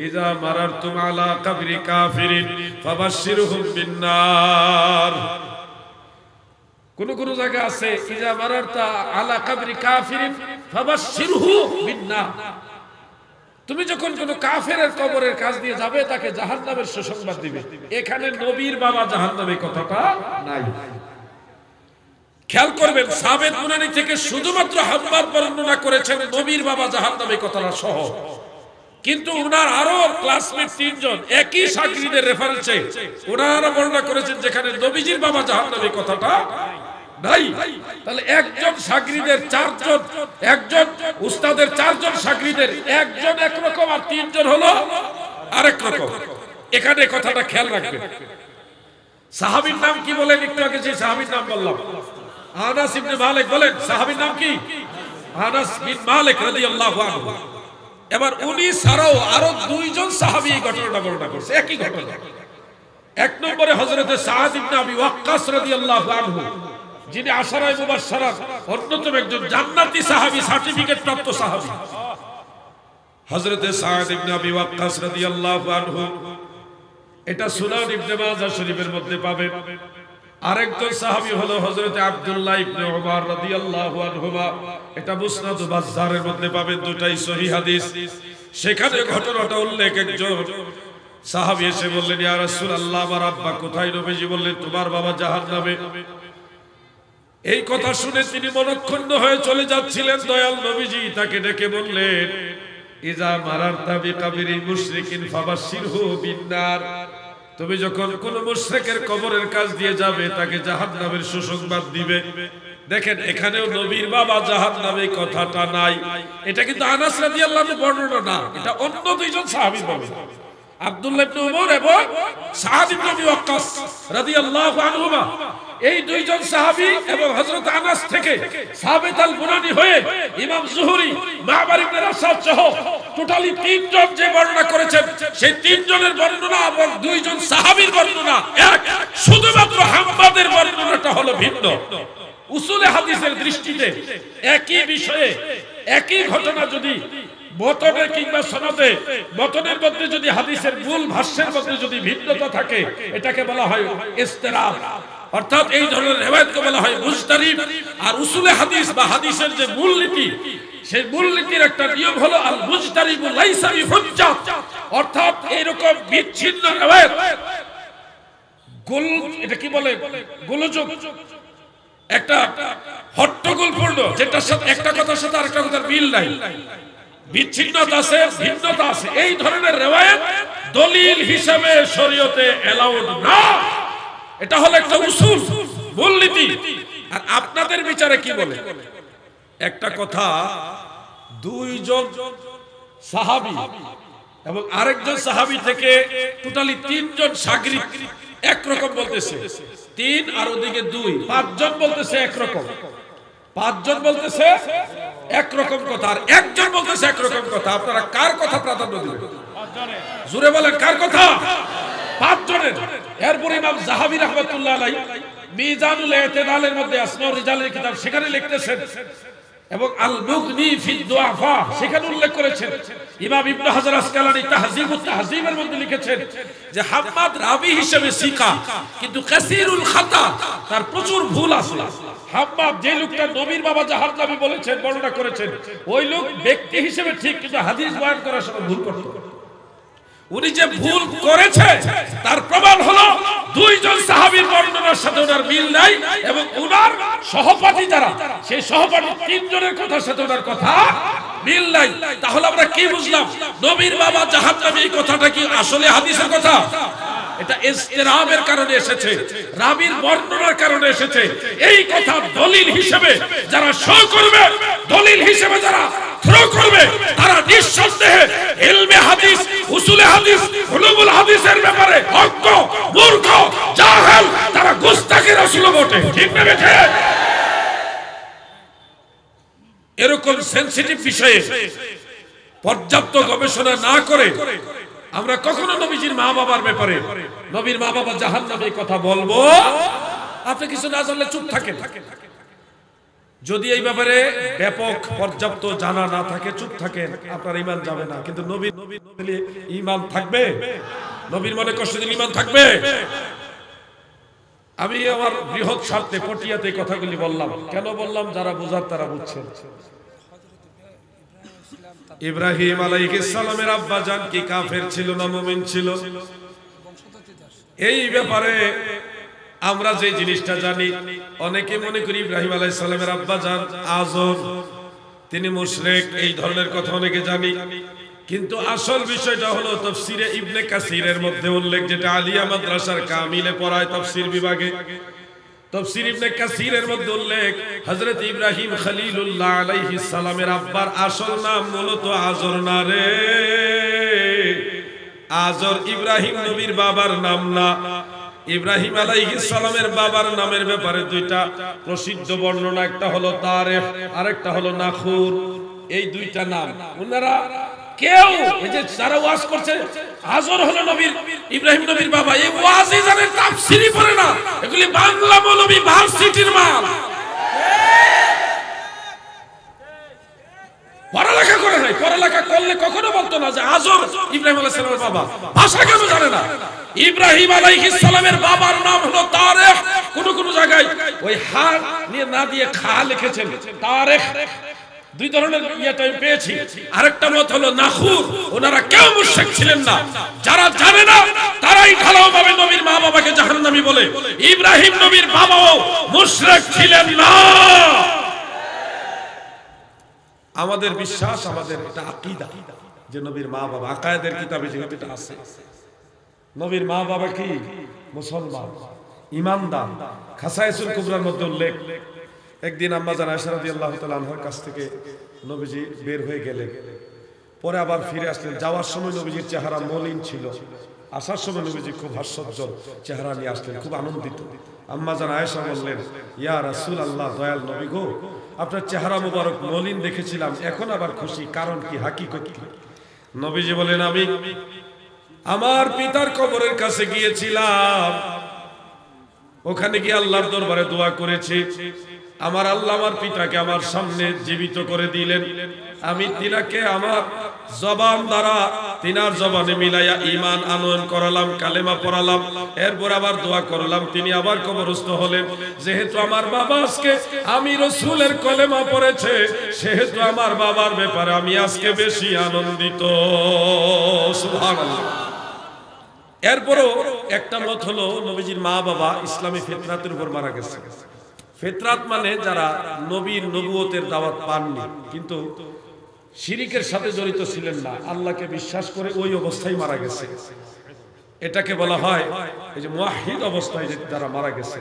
ইজা মারারতুম আলা কবরি কাফিরিন ফাবাশশিরহুম বিন্নার। কোন জায়গা আছে ইজা মারারতা আলা কবরি কাফিরিন ফাবাশশিরহু বিন্নার, তুমি যখন কোন কাফেরের কবরের কাছ দিয়ে যাবে তাকে জাহান্নামের সুসংবাদ দিবে। এখানে নবীর বাবা জাহান্নামে কথাটা নাই। খেয়াল করবেন, সাবেত বুনানি থেকে শুধুমাত্র হাম্মাদ বর্ণনা করেছেন নবীর বাবা জাহান্নামে কথাটা সহ, কিন্তু ওনার আরো ক্লাসমেট 3 জন একই শাগরিদের রেফারেন্সে ওনারা বর্ণনা করেছেন যেখানে নবীজির বাবা জাহান্নামে কথাটা নাই। তাহলে একজন শাগরিদের 4 জন, একজন উস্তাদের 4 জন শাগরিদের একজন একরকম আর 3 জন হলো আরেক রকম। এখানে কথাটা খেয়াল রাখবেন। সাহাবীর নাম কি বলেন? একটু আগে যে সাহাবীর নাম বললাম, আনাস ইবনে মালিক। বলেন সাহাবীর নাম কি? আনাস বিন মালিক রাদিয়াল্লাহু আনহু। এবার উনি ছাড়াও আরো 2 জন সাহাবী এই ঘটনাটা বর্ণনা করছে, একই ঘটনা। 1 নম্বরে হযরতে সাদ ইবনে আবি ওয়াক্কাস রাদিয়াল্লাহু আনহু যিনি আশারায়ে মুবাশশারার অন্যতম একজন জান্নাতি সাহাবী, সার্টিফিকেট প্রাপ্ত সাহাবী হযরতে সাদ ইবনে আবি ওয়াক্কাস রাদিয়াল্লাহু আনহু। এটা সুনান ইবনে মাজাহ শরীফের মধ্যে পাবেন। আরেকজন সাহাবী হলো হযরতে আব্দুল্লাহ ইবনে উমর রাদিয়াল্লাহু আনহুমা। এটা মুসনাদ বাজ্জারের মধ্যে পাবেন, দুটাই সহিহ হাদিস। সেখানে ঘটনাটা উল্লেখ, একজন সাহাবী এসে বললেন, ইয়া রাসূলুল্লাহ, আমার আব্বা কোথায়? নবীজি বললেন, তোমার বাবা জাহান্নামে। এই কথা শুনে তিনি মনক্ষুণ্ণ হয়ে চলে যাচ্ছিলেন। দয়াল নবীজি তাকে ডেকে বললেন, ইজা মারারতা বিকাবিরি মুশরিকিন ফাবাশশিরহু বিন্নার। তুমি যখন কোন মুশরিকের কবরের কাছ দিয়ে যাবে, তাকে জাহান্নামের সুসংবাদ দিবে। দেখেন, এখানেও নবীর বাবা জাহান্নামে কথাটা নাই। এটা কিন্তু আনাস রাদিয়াল্লাহু আনহু বর্ণনা না, এটা অন্য দুইজন সাহাবী বলেন, আব্দুল্লাহ ইবনে উমর এবং সাদ ইবনে আবি ওয়াক্কাস রাদিয়াল্লাহু আনহুমা। এই দুইজন সাহাবী এবং হযরত আনাস থেকে সাবিত আল বুনানি হয়ে ইমাম জুহরি, মা'বার ইবনে রাশাদ সহ টোটালি তিনজন যে বর্ণনা করেছেন, সেই তিনজনের বর্ণনা এবং দুইজন সাহাবীর বর্ণনা এক। শুধুমাত্র হাম্মাদের বর্ণনাটা হলো ভিন্ন। উসুলে হাদিসের দৃষ্টিতে একই বিষয়ে একই ঘটনা যদি মতনে কিংবা সনদে, মতনের মধ্যে যদি হাদিসের মূল ভাষ্যের মধ্যে যদি ভিন্নতা থাকে, এটাকে বলা হয় ইস্তিরাব। অর্থাৎ এই ধরনের রিওয়ায়াতকে বলা হয় মুজতারিব। আর উসুলে হাদিস বা হাদিসের যে মূলনীতি, সেই মূলনীতির একটা নিয়ম হলো আল মুজতারিবু লাইসা বিহুজ্জাহ। অর্থাৎ এরকম বিচ্ছিন্ন রিওয়ায়াত, এটা কি বলে, গোলযোগ, একটা হট্টগোলপূর্ণ, যেটার সাথে একটা কথার সাথে আরেকটা কথার মিল নাই, বিচ্ছিন্নতা আছে, ভিন্নতা আছে, এই ধরনের রিওয়ায়াত দলিল হিসেবে শরীয়তে এলাউড না। এটা হলো একটা উসুল, মূলনীতি। আর আপনাদের বিচারে কি বলে? একটা কথা, দুইজন সাহাবী এবং আরেকজন সাহাবী থেকে টোটালি তিনজন শাগরিদ একরকম বলতেছে, তিন আর ওদিকে দুই, পাঁচজন বলতেছে একরকম, পাঁচজন বলতেছে একরকম কথা, আর একজন বলতেছে একরকম কথা। আপনারা কার কথা প্রাধান্য দিবেন? জোরে বলেন, কার কথা? পাঁচজনের। এরপর ইমাম যাহাবী রাহমাতুল্লাহ আলাইহি মিজানুল ইতিদালের মধ্যে আসমাউর রিজালের কিতাব, সেখানে লিখতেছেন, এবং আল মুগনি ফি দুআফা সেখানে উল্লেখ করেছেন। ইমাম ইবনে হাজার আসকালানী তাহযীবুত তাহযীবের মধ্যে লিখেছেন যে হাম্মাদ রাবী হিসেবে সিকা, কিন্তু কাসীরুল খাতা, তার প্রচুর ভুল আছে। হাম্মাদ যে লোকটা নবীর বাবা জাহান্নামী বলেছেন, বর্ণনা করেছেন, ওই লোক ব্যক্তি হিসেবে ঠিক, কিন্তু হাদিস বয়ান করার সময় ভুল করত। উনি যে ভুল করেছে তার প্রমাণ হলো দুইজন সাহাবীর বর্ণনার সাথে ওনার মিল নাই, এবং ওনার সহপাঠী যারা, সেই সহপাঠী তিনজনের কথার সাথে ওনার কথা মিল নাই। তাহলে আমরা কি বুঝলাম? নবীর বাবা জাহান্নামী, এই কথাটা কি আসলে হাদিসের কথা? এটা ইস্তিরাবের কারণে এসেছে, রাবীর বর্ণনার কারণে এসেছে। এই কথা দলিল হিসেবে যারা শো করবে, দলিল হিসেবে যারা থ্রো করবে, তারা নিঃসন্দেহে ইলমে হাদিস, উসুলে হাদিস, উলুমুল হাদিসের ব্যাপারে অজ্ঞ, মূর্খ, জাহেল, তারা গুস্তাখি রাসূল বটে। ঠিক না বেঠে? এরকম সেনসিটিভ বিষয়ে পর্যাপ্ত গবেষণা না করে আমরা কখনো নবীজির মা বাবার ব্যাপারে, নবীর মা বাবা জাহান্নামে কথা বলবো? আপনি কিছু না জানলে চুপ থাকেন। যদি এই ব্যাপারে ব্যাপক পর্যাপ্ত জানা না থাকে, চুপ থাকেন, আপনার ঈমান যাবে না। কিন্তু নবীর ঈমান থাকবে, নবীর মনে কষ্ট দিলে ঈমান থাকবে। আমি আমার বৃহৎ স্বার্থে পটিয়াতে এই কথাগুলি বললাম। কেন বললাম? যারা বুঝার তারা বুঝছেন। ইব্রাহিম আলাইহিস সালামের আব্বা জান কি কাফের ছিল না মুমিন ছিল? এই ব্যাপারে আমরা যে জিনিসটা জানি, অনেকে মনে করি ইব্রাহিম আলাইহিস সালামের আব্বা জান আযর, তিনি মুশরিক, এই ধরনের কথা অনেকে জানি। কিন্তু আসল বিষয়টা হলো তাফসীরে ইবনে কাসিরের মধ্যে উল্লেখ, যেটা আলিয়া মাদ্রাসার কামিলে পড়ায় তাফসীর বিভাগে। তাফসীর ইবনে কাসিরের মধ্যে উল্লেখ, হযরত ইব্রাহিম খলিলুল্লাহ আলাইহিস সালামের আব্বার আসল নাম মূলত আযর না রে। আযর ইব্রাহিম নবীর বাবার নাম না। ইব্রাহিম আলাইহিস সালামের বাবার নামের ব্যাপারে দুইটা প্রসিদ্ধ বর্ণনা, একটা হলো তারিখ, আরেকটা হলো নাখুর। এই দুইটা নাম ওনারা কেউ, এই যে যারা ওয়াজ করছে আযর হলো নবীর, ইব্রাহিম নবীর বাবা, এই ওয়াজই জানেন, তাফসীরই পড়ে না। এগুলি বাংলা মৌলবী ভার্সিটির মাল। বলতো না যে আজর ইব্রাহিম আলাইহিস সালামের বাবা? ভাষা কেন জানে না? ইব্রাহিম আলাইহিস সালামের বাবার নাম হলো তারেখ। কোন জায়গায় ওই হা নিয়ে না দিয়ে খা লিখেছেন তারেখ। দুই ধরনের ইয়েটা আমি পেয়েছি। আরেকটা মত হলো নাখুর। ওনারা কেউ মুশরিক ছিলেন না। যারা জানে না তারাই ঢালাওভাবে নবীর মা বাবাকে জাহান্নামী বলে। ইব্রাহিম নবীর বাবাও মুশরিক ছিলেন না। আমাদের বিশ্বাস, আমাদের এটা আকীদা যে নবীর মা বাবা, আকায়েদের কিতাবে যেহেতু এটা আছে, নবীর মা বাবা কি মুসলমান, ঈমানদার। খাসায়েসুল কুবরার মধ্যে উল্লেখ, একদিন আম্মা জান আয়েশা রাদিয়াল্লাহু তাআলা আনহার কাছ থেকে নবীজি বের হয়ে গেলেন, পরে আবার ফিরে আসলেন। যাওয়ার সময় নবীজির চেহারা মলিন ছিল, আসার সময় নবীজি খুব হাস্যোজ্জ্বল চেহারা নিয়ে আসলেন, খুব আনন্দিত। আম্মা জান আয়েশা বললেন, ইয়া রাসূলুল্লাহ, দয়াল নবী গো, আপনার চেহারা মোবারক মলিন দেখেছিলাম, এখন আবার খুশি, কারণ কি, হাকিকত কি? নবীজি বলেন, আমি আমার পিতার কবরের কাছে গিয়েছিলাম, ওখানে গিয়ে আল্লাহর দরবারে দোয়া করেছি। আমার আল্লাহ আমার পিতাকে আমার সামনে জীবিত করে দিলেন। আমি তিনাকে আমার জবান দ্বারা তিনার জবানে মিলাইয়া ঈমান আনয়ন করালাম, কালেমা পড়ালাম, এরপর আবার দোয়া করলাম। তিনি আবার কবরস্থ হলেন। যেহেতু আমার বাবা আজকে আমি রাসূলের কলেমা পড়েছে, সেহেতু আমার বাবার ব্যাপারে আমি আজকে বেশি আনন্দিত। সুবহানাল্লাহ। এরপরও একটা মত হলো নবীজির মা বাবা ইসলামী ফিতরাতের উপর মারা গেছে। ফিতরাত মানে যারা নবীর নবুয়তের দাওয়াত পাননি, কিন্তু শিরিকের সাথে জড়িত ছিলেন না, আল্লাহকে বিশ্বাস করে ওই অবস্থায় মারা গেছে, এটাকে বলা হয় এই যে মুওয়াহহিদ অবস্থায় যারা মারা গেছে।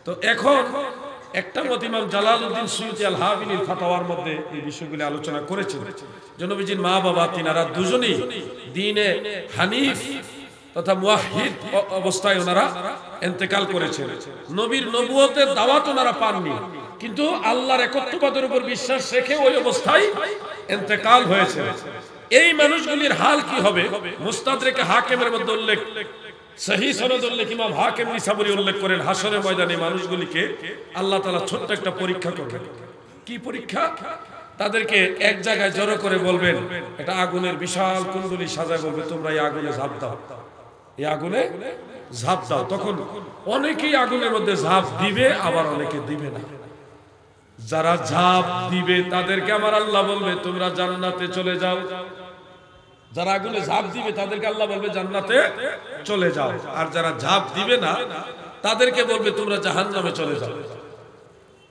তো এখন একটা মত ইমাম জালালউদ্দিন সুয়ুতী আল হাবিলিল ফাতাওয়ার মধ্যে এই বিষয়গুলি আলোচনা করেছেন যে নবীজির মা বাবা তিনারা দুজনেই দ্বীনে হানিফ তথা মুওয়াহহিদ অবস্থায় ওনারা ইন্তেকাল করেছেন। নবীর নবুয়তের দাওয়াত ওনারা পাননি, কিন্তু আল্লাহর একত্ববাদের উপর বিশ্বাস রেখে ওই অবস্থায় ইন্তেকাল হয়েছে। এই মানুষগুলির হাল কি হবে? মুস্তাদরিক হাকিমের মধ্যে উল্লেখ, সহিহ সনদ উল্লেখ, ইমাম হাকিম নিসাবুরি উল্লেখ করেন, হাসরের ময়দানে মানুষগুলিকে আল্লাহ তাআলা ছোট্ট একটা পরীক্ষা করবেন। কি পরীক্ষা? তাদেরকে এক জায়গায় জড়ো করে বলবেন, এটা আগুনের বিশাল কুণ্ডলী সাজায় বলবে, তোমরা এই আগুনে ঝাঁপ দাও, এই আগুনে ঝাঁপ দাও। তখন অনেকেই আগুনের মধ্যে ঝাঁপ দিবে, আবার অনেকে দিবে না। যারা ঝাঁপ দিবে তাদেরকে আমার আল্লাহ বলবে তোমরা জান্নাতে চলে যাও। যারা আগুনে ঝাঁপ দিবে তাদেরকে আল্লাহ বলবে জান্নাতে চলে যাও। আর যারা ঝাঁপ দিবে না তাদেরকে বলবে তোমরা জাহান্নামে চলে যাও।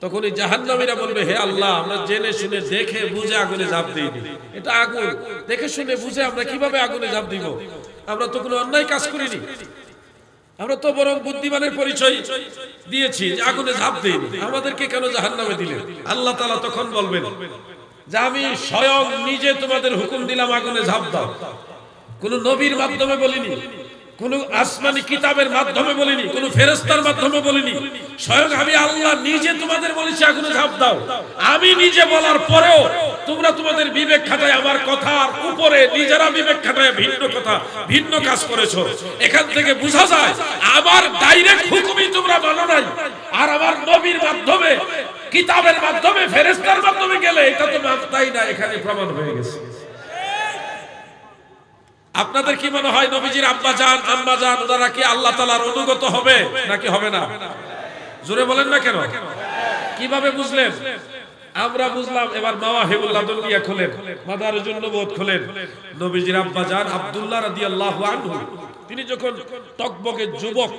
তখন এই জাহান্নামীরা বলবে, হে আল্লাহ, আমরা জেনে শুনে দেখে বুঝে আগুনে ঝাঁপ দিইনি, এটা আগুন, দেখে শুনে বুঝে আমরা কিভাবে আগুনে ঝাঁপ দিব? আমরা তো কোনো অন্যায় কাজ করিনি, আমরা তো বরং বুদ্ধিমানের পরিচয় দিয়েছি, আগুনে ঝাঁপ দিইনি, আমাদেরকে কেন জাহান্নামে দিলেন? আল্লাহ তাআলা তখন বলবেন যে আমি স্বয়ং নিজে তোমাদের হুকুম দিলাম আগুনে ঝাঁপ দাও। কোন নবীর মাধ্যমে বলিনি, কোন আসমানি কিতাবের মাধ্যমে বলিনি, কোন ফেরেশতার মাধ্যমে বলিনি, স্বয়ং আমি আল্লাহ নিজে তোমাদের বলেছি আগুনে ঝাঁপ দাও। আমি নিজে বলার পরেও তোমরা তোমাদের বিবেক খাটায় আমার কথার উপরে নিজেরা বিবেক খাটায় ভিন্ন কথা, ভিন্ন কাজ করেছো। এখান থেকে বোঝা যায় আমার ডাইরেক্ট হুকুমই তোমরা মানো নাই, আর আমার নবীর মাধ্যমে, কিতাবের মাধ্যমে, ফেরেশতার মাধ্যমে গেলে এটা তো মানতাই না, এখানে প্রমাণ হয়ে গেছে। আপনাদের কি মনে হয় নবীজির আব্বা জান, আম্মা জান, ওনারা কি আল্লাহ তাআলার অনুগত হবে নাকি হবে না? জোরে বলেন না কেন? কিভাবে বুঝলেন? আমরা বুঝলাম। এবার মাওয়াহিবুল লাদুনিয়া খুলেন, মাদারিজুন নবুওয়াত খুলেন। নবীজির আব্বা জান আব্দুল্লাহ রাদিয়াল্লাহু আনহু, তিনি যখন টকবকে যুবক,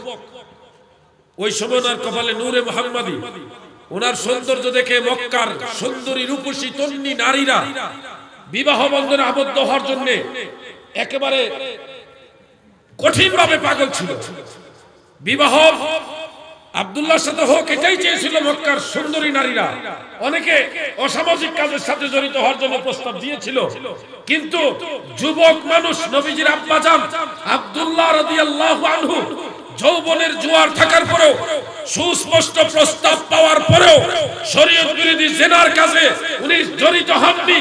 ওই সময় ওনার কপালে নূরে মুহাম্মাদি, ওনার সৌন্দর্য দেখে মক্কার সুন্দরী রূপসী তন্নী নারীরা বিবাহ বন্ধনে আবদ্ধ হওয়ার জন্য একেবারে কঠিন ভাবে পাগল ছিল। বিবাহ আব্দুল্লাহর সাথে হোক এটাই চেয়েছিল মক্কার সুন্দরী নারীরা। অনেকে অসামাজিক কাজের সাথে জড়িত হওয়ার জন্য প্রস্তাব দিয়েছিল, কিন্তু যুবক মানুষ নবীজির আব্বা জান আব্দুল্লাহ রাদিয়াল্লাহু আনহু যৌবনের জোয়ার থাকার পরেও, সুস্পষ্ট প্রস্তাব পাওয়ার পরেও শরীয়ত বিরোধী জিনার কাজে উনি জড়িত হননি।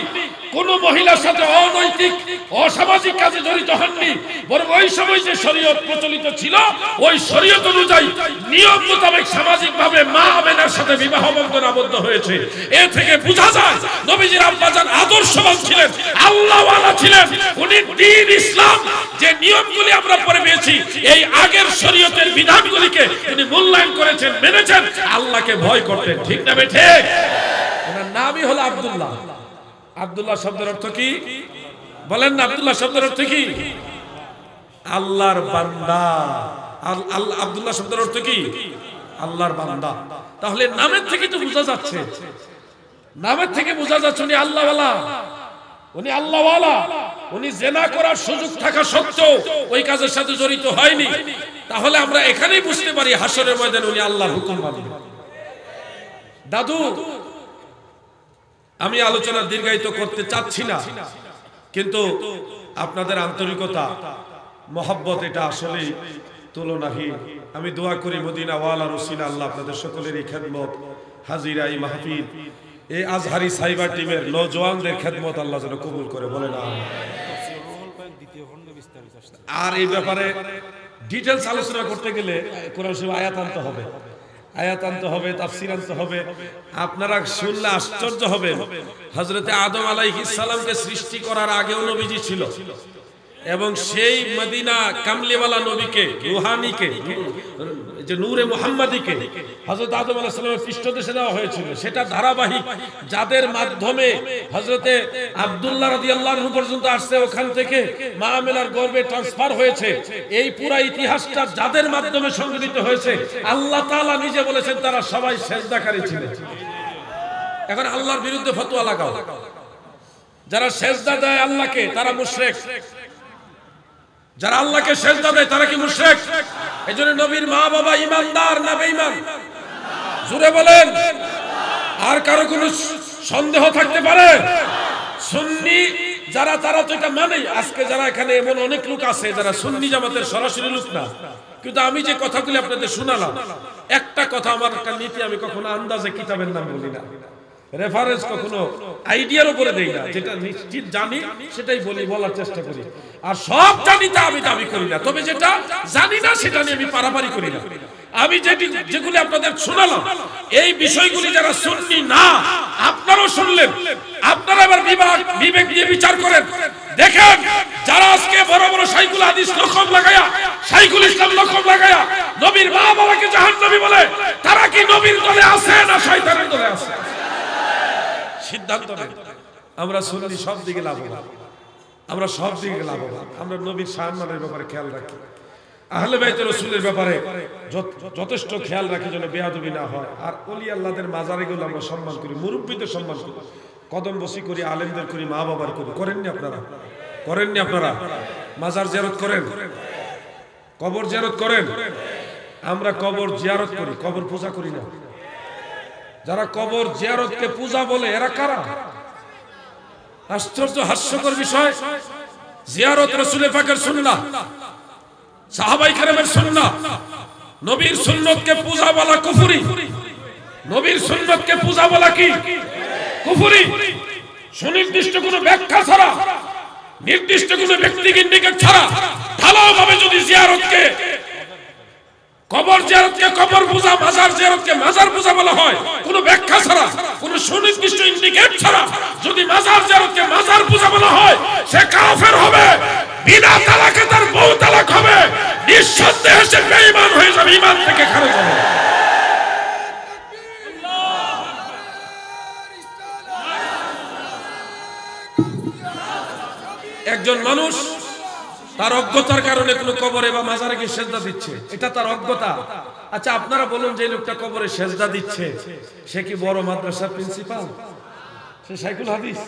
কোন মহিলার সাথে অনৈতিক অসামাজিক কাজে জড়িত হননি, বরং ওই সময় যে শরীয়ত প্রচলিত ছিল ওই শরীয়ত অনুযায়ী নিয়ম মোতাবেক সামাজিক ভাবে মা আমেনার সাথে বিবাহ বন্ধনে আবদ্ধ হয়েছে। এ থেকে বোঝা যায় নবীজির আব্বাজান আদর্শবান ছিলেন, আল্লাহওয়ালা ছিলেন। উনি দ্বীন ইসলাম যে নিয়মগুলি আমরা পড়ে পেয়েছি, এই আগের শরীয়তের বিধানগুলিকে উনি মূল্যায়ন করেছেন, মেনেছেন, আল্লাহকে ভয় করতেন। ঠিক না বেঠে? ওনার নামই হলো আব্দুল্লাহ। আব্দুল্লাহ শব্দের অর্থ কি বলেন না? আব্দুল্লাহ শব্দের অর্থ কি? আল্লাহর বান্দা। আব্দুল্লাহ শব্দের অর্থ কি? আল্লাহর বান্দা। তাহলে নামের থেকে তো বোঝা যাচ্ছে, নামের থেকে বোঝা যাচ্ছে উনি আল্লাহওয়ালা। উনি আল্লাহওয়ালা। উনি জিনা করার সুযোগ থাকা সত্ত্বেও ওই কাজের সাথে জড়িত হয়নি। তাহলে আমরা এখানেই বুঝতে পারি হাসরের ময়দানে উনি আল্লাহর হুকুম মানবেন। দাদু, আমি আলোচনা দীর্ঘায়িত করতে চাচ্ছি না, কিন্তু আপনাদের আন্তরিকতা, মহব্বত, এটা আসলেই তুলনাহীন। আমি দোয়া করি মদিনা ওয়ালা রসিলা আল্লাহ আপনাদের সকলের এই খেদমত, হাজিরা, এই মাহফিল, এই আজহারি সাইবার টিমের নওজওয়ানদের খেদমত আল্লাহ যেন কবুল করে। বলে না। আর এই ব্যাপারে ডিটেলস আলোচনা করতে গেলে কোরআন শরীফ আয়াত আনতে হবে, আয়াত আনতে হবে, তাফসীর আনতে হবে। আপনারা শুনলে আশ্চর্য হবেন, হযরতে আদম আলাইহিস সালামকে সৃষ্টি করার আগেও নবীজি ছিল, এবং সেই মদিনা কামলিওয়ালা নবীকে, রুহানীকে, যে নূরে মুহাম্মাদীকে হযরত আদম আলাইহিস সালামের পৃষ্ঠদেশে দেওয়া হয়েছিল। সেটা ধারাবাহিক, যাদের মাধ্যমে হযরতে আব্দুল্লাহ রাদিয়াল্লাহু আনহু পর্যন্ত আসছে, ওখান থেকে মা আমেনার গর্ভে ট্রান্সফার হয়েছে। এই পুরো ইতিহাসটা যাদের মাধ্যমে সংগঠিত হয়েছে, আল্লাহ তাআলা নিজে বলেছেন তারা সবাই সেজদাকারী ছিল। এখন আল্লাহর বিরুদ্ধে ফতোয়া লাগাও। যারা সেজদা দেয় আল্লাহকে তারা মুশরিক, যারা আল্লাহকে সেজদা দেয় তারা কি মুশরিক? এজন্য নবীর মা বাবা ঈমানদার না বেঈমান? জোরে বলেন। আর কারো কোনো সন্দেহ থাকতে পারে? সুন্নি যারা, তারা তো এটা মানেই। আজকে যারা এখানে এমন অনেক লোক আছে যারা সুন্নি জামাতের সরাসরি লোক না, কিন্তু আমি যে কথাগুলি আপনাদের শোনালাম, একটা কথা, আমার একটা নীতি, আমি কখনো আন্দাজে কিতাবের নাম বলি না, রেফারেন্স কখনো আইডিয়ার উপরে দেই না। যেটা নিশ্চিত জানি সেটাই বলি, বলার চেষ্টা করি। আর সব জানি তা আমি দাবি করি না, তবে যেটা জানি না সেটা নিয়ে আমি পারাপারি করি না। আমি যেগুলি আপনাদের শোনালাম, এই বিষয়গুলি যারা সুন্নি না, আপনারাও শুনলেন, আপনারা এবার বিবেক দিয়ে বিচার করেন। দেখেন, যারা আজকে বড় বড় শাইখুল হাদিস লকব লাগায়া, শাইখুল ইসলাম লকব লাগায়া নবীর মা বাবাকে জাহান্নামী বলে, তারা কি নবীর দলে আছে না শয়তানের দলে আছে? সিদ্ধান্ত নেন। আমরা সুন্নি সব দিকে লাভবান, আমরা সব দিকে লাভবান। আমরা নবীর সম্মানের ব্যাপারে খেয়াল রাখি, আহলে বাইত রাসূলের ব্যাপারে যথেষ্ট খেয়াল রাখি যেন বেয়াদবি না হয়। আর ওলি আল্লাহদের মাজারেগুলো আমরা সম্মান করি, মুরব্বীদের সম্মান করি, কদম বসি করি, আলেমদের করি, মা বাবার করি। করেননি আপনারা? করেননি আপনারা? মাজার জিয়ারত করেন, কবর জিয়ারত করেন। আমরা কবর জিয়ারত করি, কবর পূজা করি না। যারা কবর জিয়ারতকে পূজা বলে এরা কারা? আশ্চর্য, হাস্যকর বিষয়। জিয়ারত রাসূলের পাকের সুন্নাহ, সাহাবায়ে কেরামের সুন্নাহ। নবীর সুন্নতকে পূজা বলা কুফরি। নবীর সুন্নতকে পূজা বলা কি? কুফরি। সুনির্দিষ্ট কোনো ব্যাখ্যা ছাড়া, নির্দিষ্ট কোনো ব্যক্তিকে ইন্ডিকেট ছাড়া ঢালাওভাবে যদি জিয়ারতকে, কবর জিয়ারতকে কবর পূজা, মাজার জিয়ারতকে মাজার পূজা বলা হয়, কোনো ব্যাখ্যা ছাড়া, কোনো সুনির্দিষ্ট ইন্ডিকেট ছাড়া যদি মাজার জিয়ারতকে মাজার পূজা বলা হয়, সে কাফের হবে, বিনা তালাকে তার বউ তালাক হবে, নিঃসন্দেহে সে বেঈমান হয়ে যাবে, ঈমান থেকে খারিজ হবে। একজন মানুষ তার অজ্ঞতার কারণে কোনো কবরে বা মাজারে গিয়ে সেজদা দিচ্ছে, এটা তার অজ্ঞতা। আচ্ছা, আপনারা বলুন, যে লোকটা কবরে সেজদা দিচ্ছে সে কি বড় মাদ্রাসার প্রিন্সিপাল? সে শাইখুল হাদিস?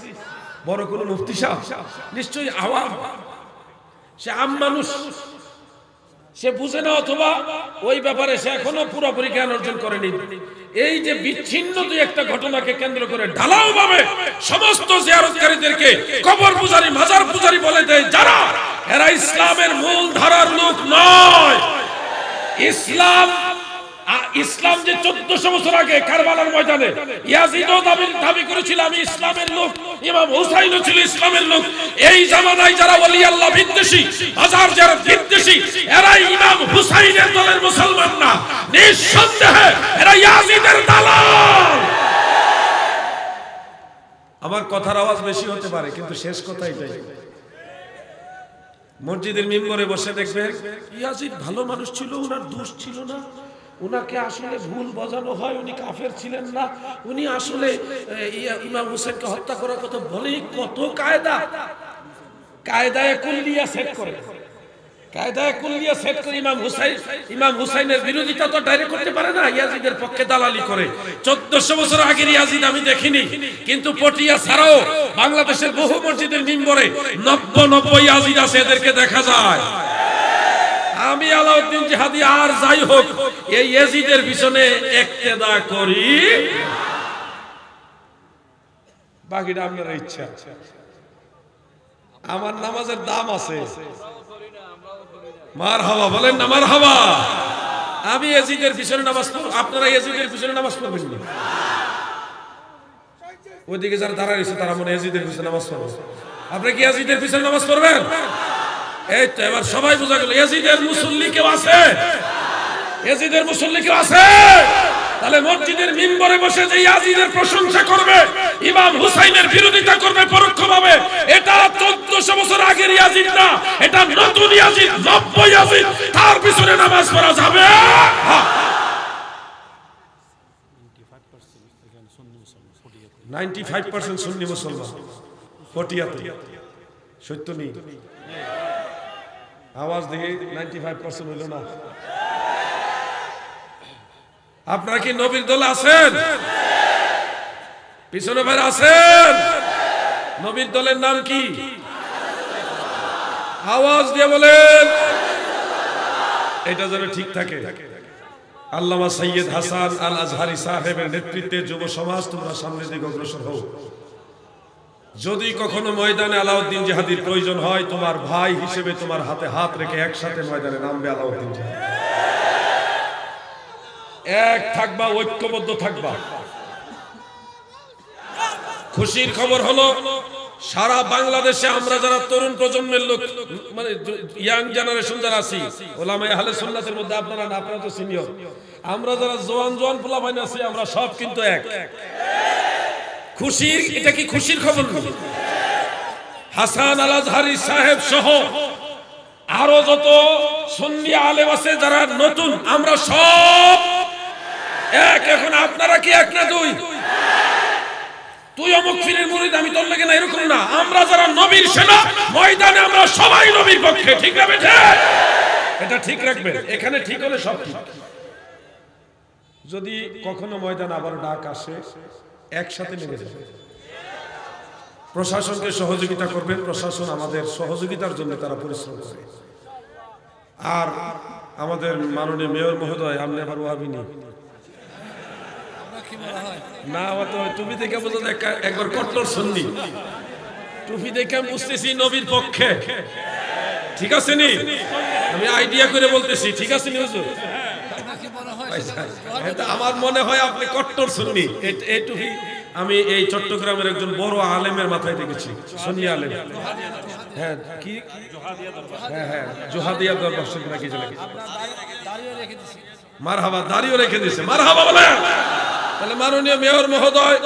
বড় কোনো মুফতি সাহেব? নিশ্চয়ই আওয়াম, সে আম মানুষ, সে বুঝে না, অথবা ওই ব্যাপারে সে এখনো পুরোপুরি জ্ঞান অর্জন করেনি। এই যে বিচ্ছিন্ন দুই একটা ঘটনাকে কেন্দ্র করে ঢালাও ভাবে সমস্ত জিয়ারতকারীদেরকে কবর পূজারী, মাজার পূজারী বলে দেয় যারা, এরা ইসলামের মূল ধারার লোক নয়। ইসলাম ইসলাম যে 1400 বছর আগে কারবালার ময়দানে ইয়াজিদও দাবি করেছিল আমি ইসলামের লোক, ইমাম হুসাইনও ছিল ইসলামের লোক। এই জামানায় যারা ওলি আল্লাহ বিদ্বেষী, বাজার যারা বিদ্বেষী, এরা ইমাম হুসাইনের দলের মুসলমান না, নিঃসন্দেহে এরা ইয়াজিদের দালাল। আমার কথার আওয়াজ বেশি হতে পারে, কিন্তু শেষ কথা এটাই। মসজিদের মিম্বরে বসে দেখবে ইয়াজিদ ভালো মানুষ ছিল, ওনার দোষ ছিল না, উনাকে আসলে ভুল বোঝানো হয়, উনি কাফের ছিলেন না, উনি আসলে ইমাম হুসেনকে হত্যা করার কথা বলে। কত কায়দায় কুল্লিয়া সেট করে, কায়দায় কুল্লিয়া সেট করে ইমাম হুসাইনের বিরোধিতা তো ডাইরেক্ট করতে পারে না, ইয়াজিদের পক্ষে দালালি করে। 1400 বছর আগের ইয়াজিদ আমি দেখিনি, কিন্তু পটিয়া ছাড়াও বাংলাদেশের বহু মসজিদের মিম্বরে 90 ইয়াজিদ আছে, এদেরকে দেখা যায়। আমি আলাউদ্দিন জিহাদি আর যাই হোক এই ইয়াজিদের পিছনে ইক্তেদা করি, বাকিটা আপনার ইচ্ছা। আমার নামাজের দাম আছে, মারহাবা বলেন না, মারহাবা। আমি ইয়াজিদের পিছনে নামাজ পড়ব, আপনারা ইয়াজিদের পিছনে নামাজ পড়বেন না। ওইদিকে যারা দাঁড়ায় রয়েছে তারা মনে ইয়াজিদের পিছনে নামাজ পড়বে, আপনারা কি ইয়াজিদের পিছনে নামাজ পড়বেন? এই তো এবার সবাই বোঝা গেল ইয়াজিদের মুসল্লি কেউ আছে, ইয়াজিদের মুসল্লি কেউ আছে। তাহলে মসজিদের মিম্বরে বসে যে ইয়াজিদের প্রশংসা করবে, ইমাম হুসাইনের বিরোধিতা করবে পরোক্ষভাবে, এটা 1400 বছর আগের ইয়াজিদ না, এটা নতুন ইয়াজিদ, 90 ইয়াজিদ। তার পিছনে নামাজ পড়া যাবে। 95% সুন্নি মুসলমান পটিয়াতে, সত্য নেই। আওয়াজ দেখে 95% হইল না। আপনারা কি নবীর দলে আছেন? পিছনে ভাই আছেন? নবীর দলের নাম কি? আওয়াজ দিয়ে বলেন, এটা যেন ঠিক থাকে। আল্লামা সৈয়দ হাসান আল আজহারি সাহেবের নেতৃত্বে যুব সমাজ তোমরা সামনের দিকে অগ্রসর হও। যদি কখনো ময়দানে আলাউদ্দিন জিহাদির প্রয়োজন হয়, তোমার ভাই হিসেবে তোমার হাতে হাত রেখে একসাথে ময়দানে নামবে আলাউদ্দিন জিহাদি। এক থাকবা, ঐক্যবদ্ধ থাকবা। খুশির খবর হলো সারা বাংলাদেশে আমরা যারা তরুণ প্রজন্মের লোক, মানে ইয়াং জেনারেশন যারা আছি, ওলামায়ে আহলে সুন্নাতের মধ্যে আপনারা না, আপনারা তো সিনিয়র, আমরা যারা জোয়ান পোলাপাইন আছি, আমরা সব কিন্তু এক। খুশির, এটা কি খুশির খবর? হাসান আল আজহারি সাহেব সহ আরো যত সুন্নি আলেম আছে যারা নতুন, আমরা সব এক। এখন আপনারা কি এক না দুই? তুই অমুক ফিরের মুরিদ, আমি তোর লাগে না, এরকম না। আমরা যারা নবীর সেনা, ময়দানে আমরা সবাই নবীর পক্ষে, ঠিক না বেঠে? এটা ঠিক রাখবেন, এখানে ঠিক হলে সব ঠিক। যদি কখনো ময়দানে আবার ডাক আসে, একসাথে লেগে যাবে। প্রশাসনকে সহযোগিতা করবেন, প্রশাসন আমাদের সহযোগিতার জন্য তারা পরিশ্রম করে। আর আমাদের মাননীয় মেয়র মহোদয়, আপনি আবার ওয়াবি নেই না, টুপি দেখে বোঝা যায় একবার কট্টর সুন্নি। টুপি দেখে বুঝতেছি নবীর পক্ষে, ঠিক আছে নি? আমি আইডিয়া করে বলতেছি, ঠিক আছে নি হুজুর? আমার মনে হয় আপনি কট্টর সুন্নি। এই টুপি আমি এই চট্টগ্রামের একজন বড় আলেমের মাথায় দেখেছি, সুন্নি আলেম। হ্যাঁ, কি হ্যাঁ জোহাদিয়া দরবার শরীফ নাকি চলে গেছে। মারহাবা, দাড়িও রেখে দিয়েছে, মারহাবা বলেন। তাহলে মাননীয় মেয়র মহোদয়,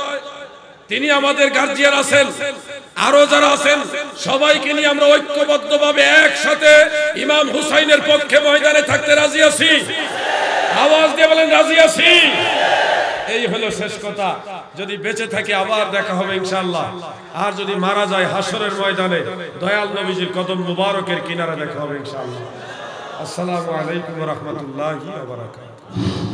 তিনি আমাদের গার্জিয়ান আছেন, আরো যারা আছেন, সবাইকে নিয়ে আমরা ঐক্যবদ্ধভাবে একসাথে ইমাম হুসাইনের পক্ষে ময়দানে থাকতে রাজি আছি। আওয়াজ দিয়ে বলেন রাজি আছি। এই হলো শেষ কথা। যদি বেঁচে থাকি আবার দেখা হবে ইনশাআল্লাহ, আর যদি মারা যায় হাসরের ময়দানে দয়াল নবীজির কদম মুবারকের কিনারে দেখা হবে ইনশাআল্লাহ। আসসালামু আলাইকুম ওয়া রাহমাতুল্লাহি ওয়া বারাকাতুহু।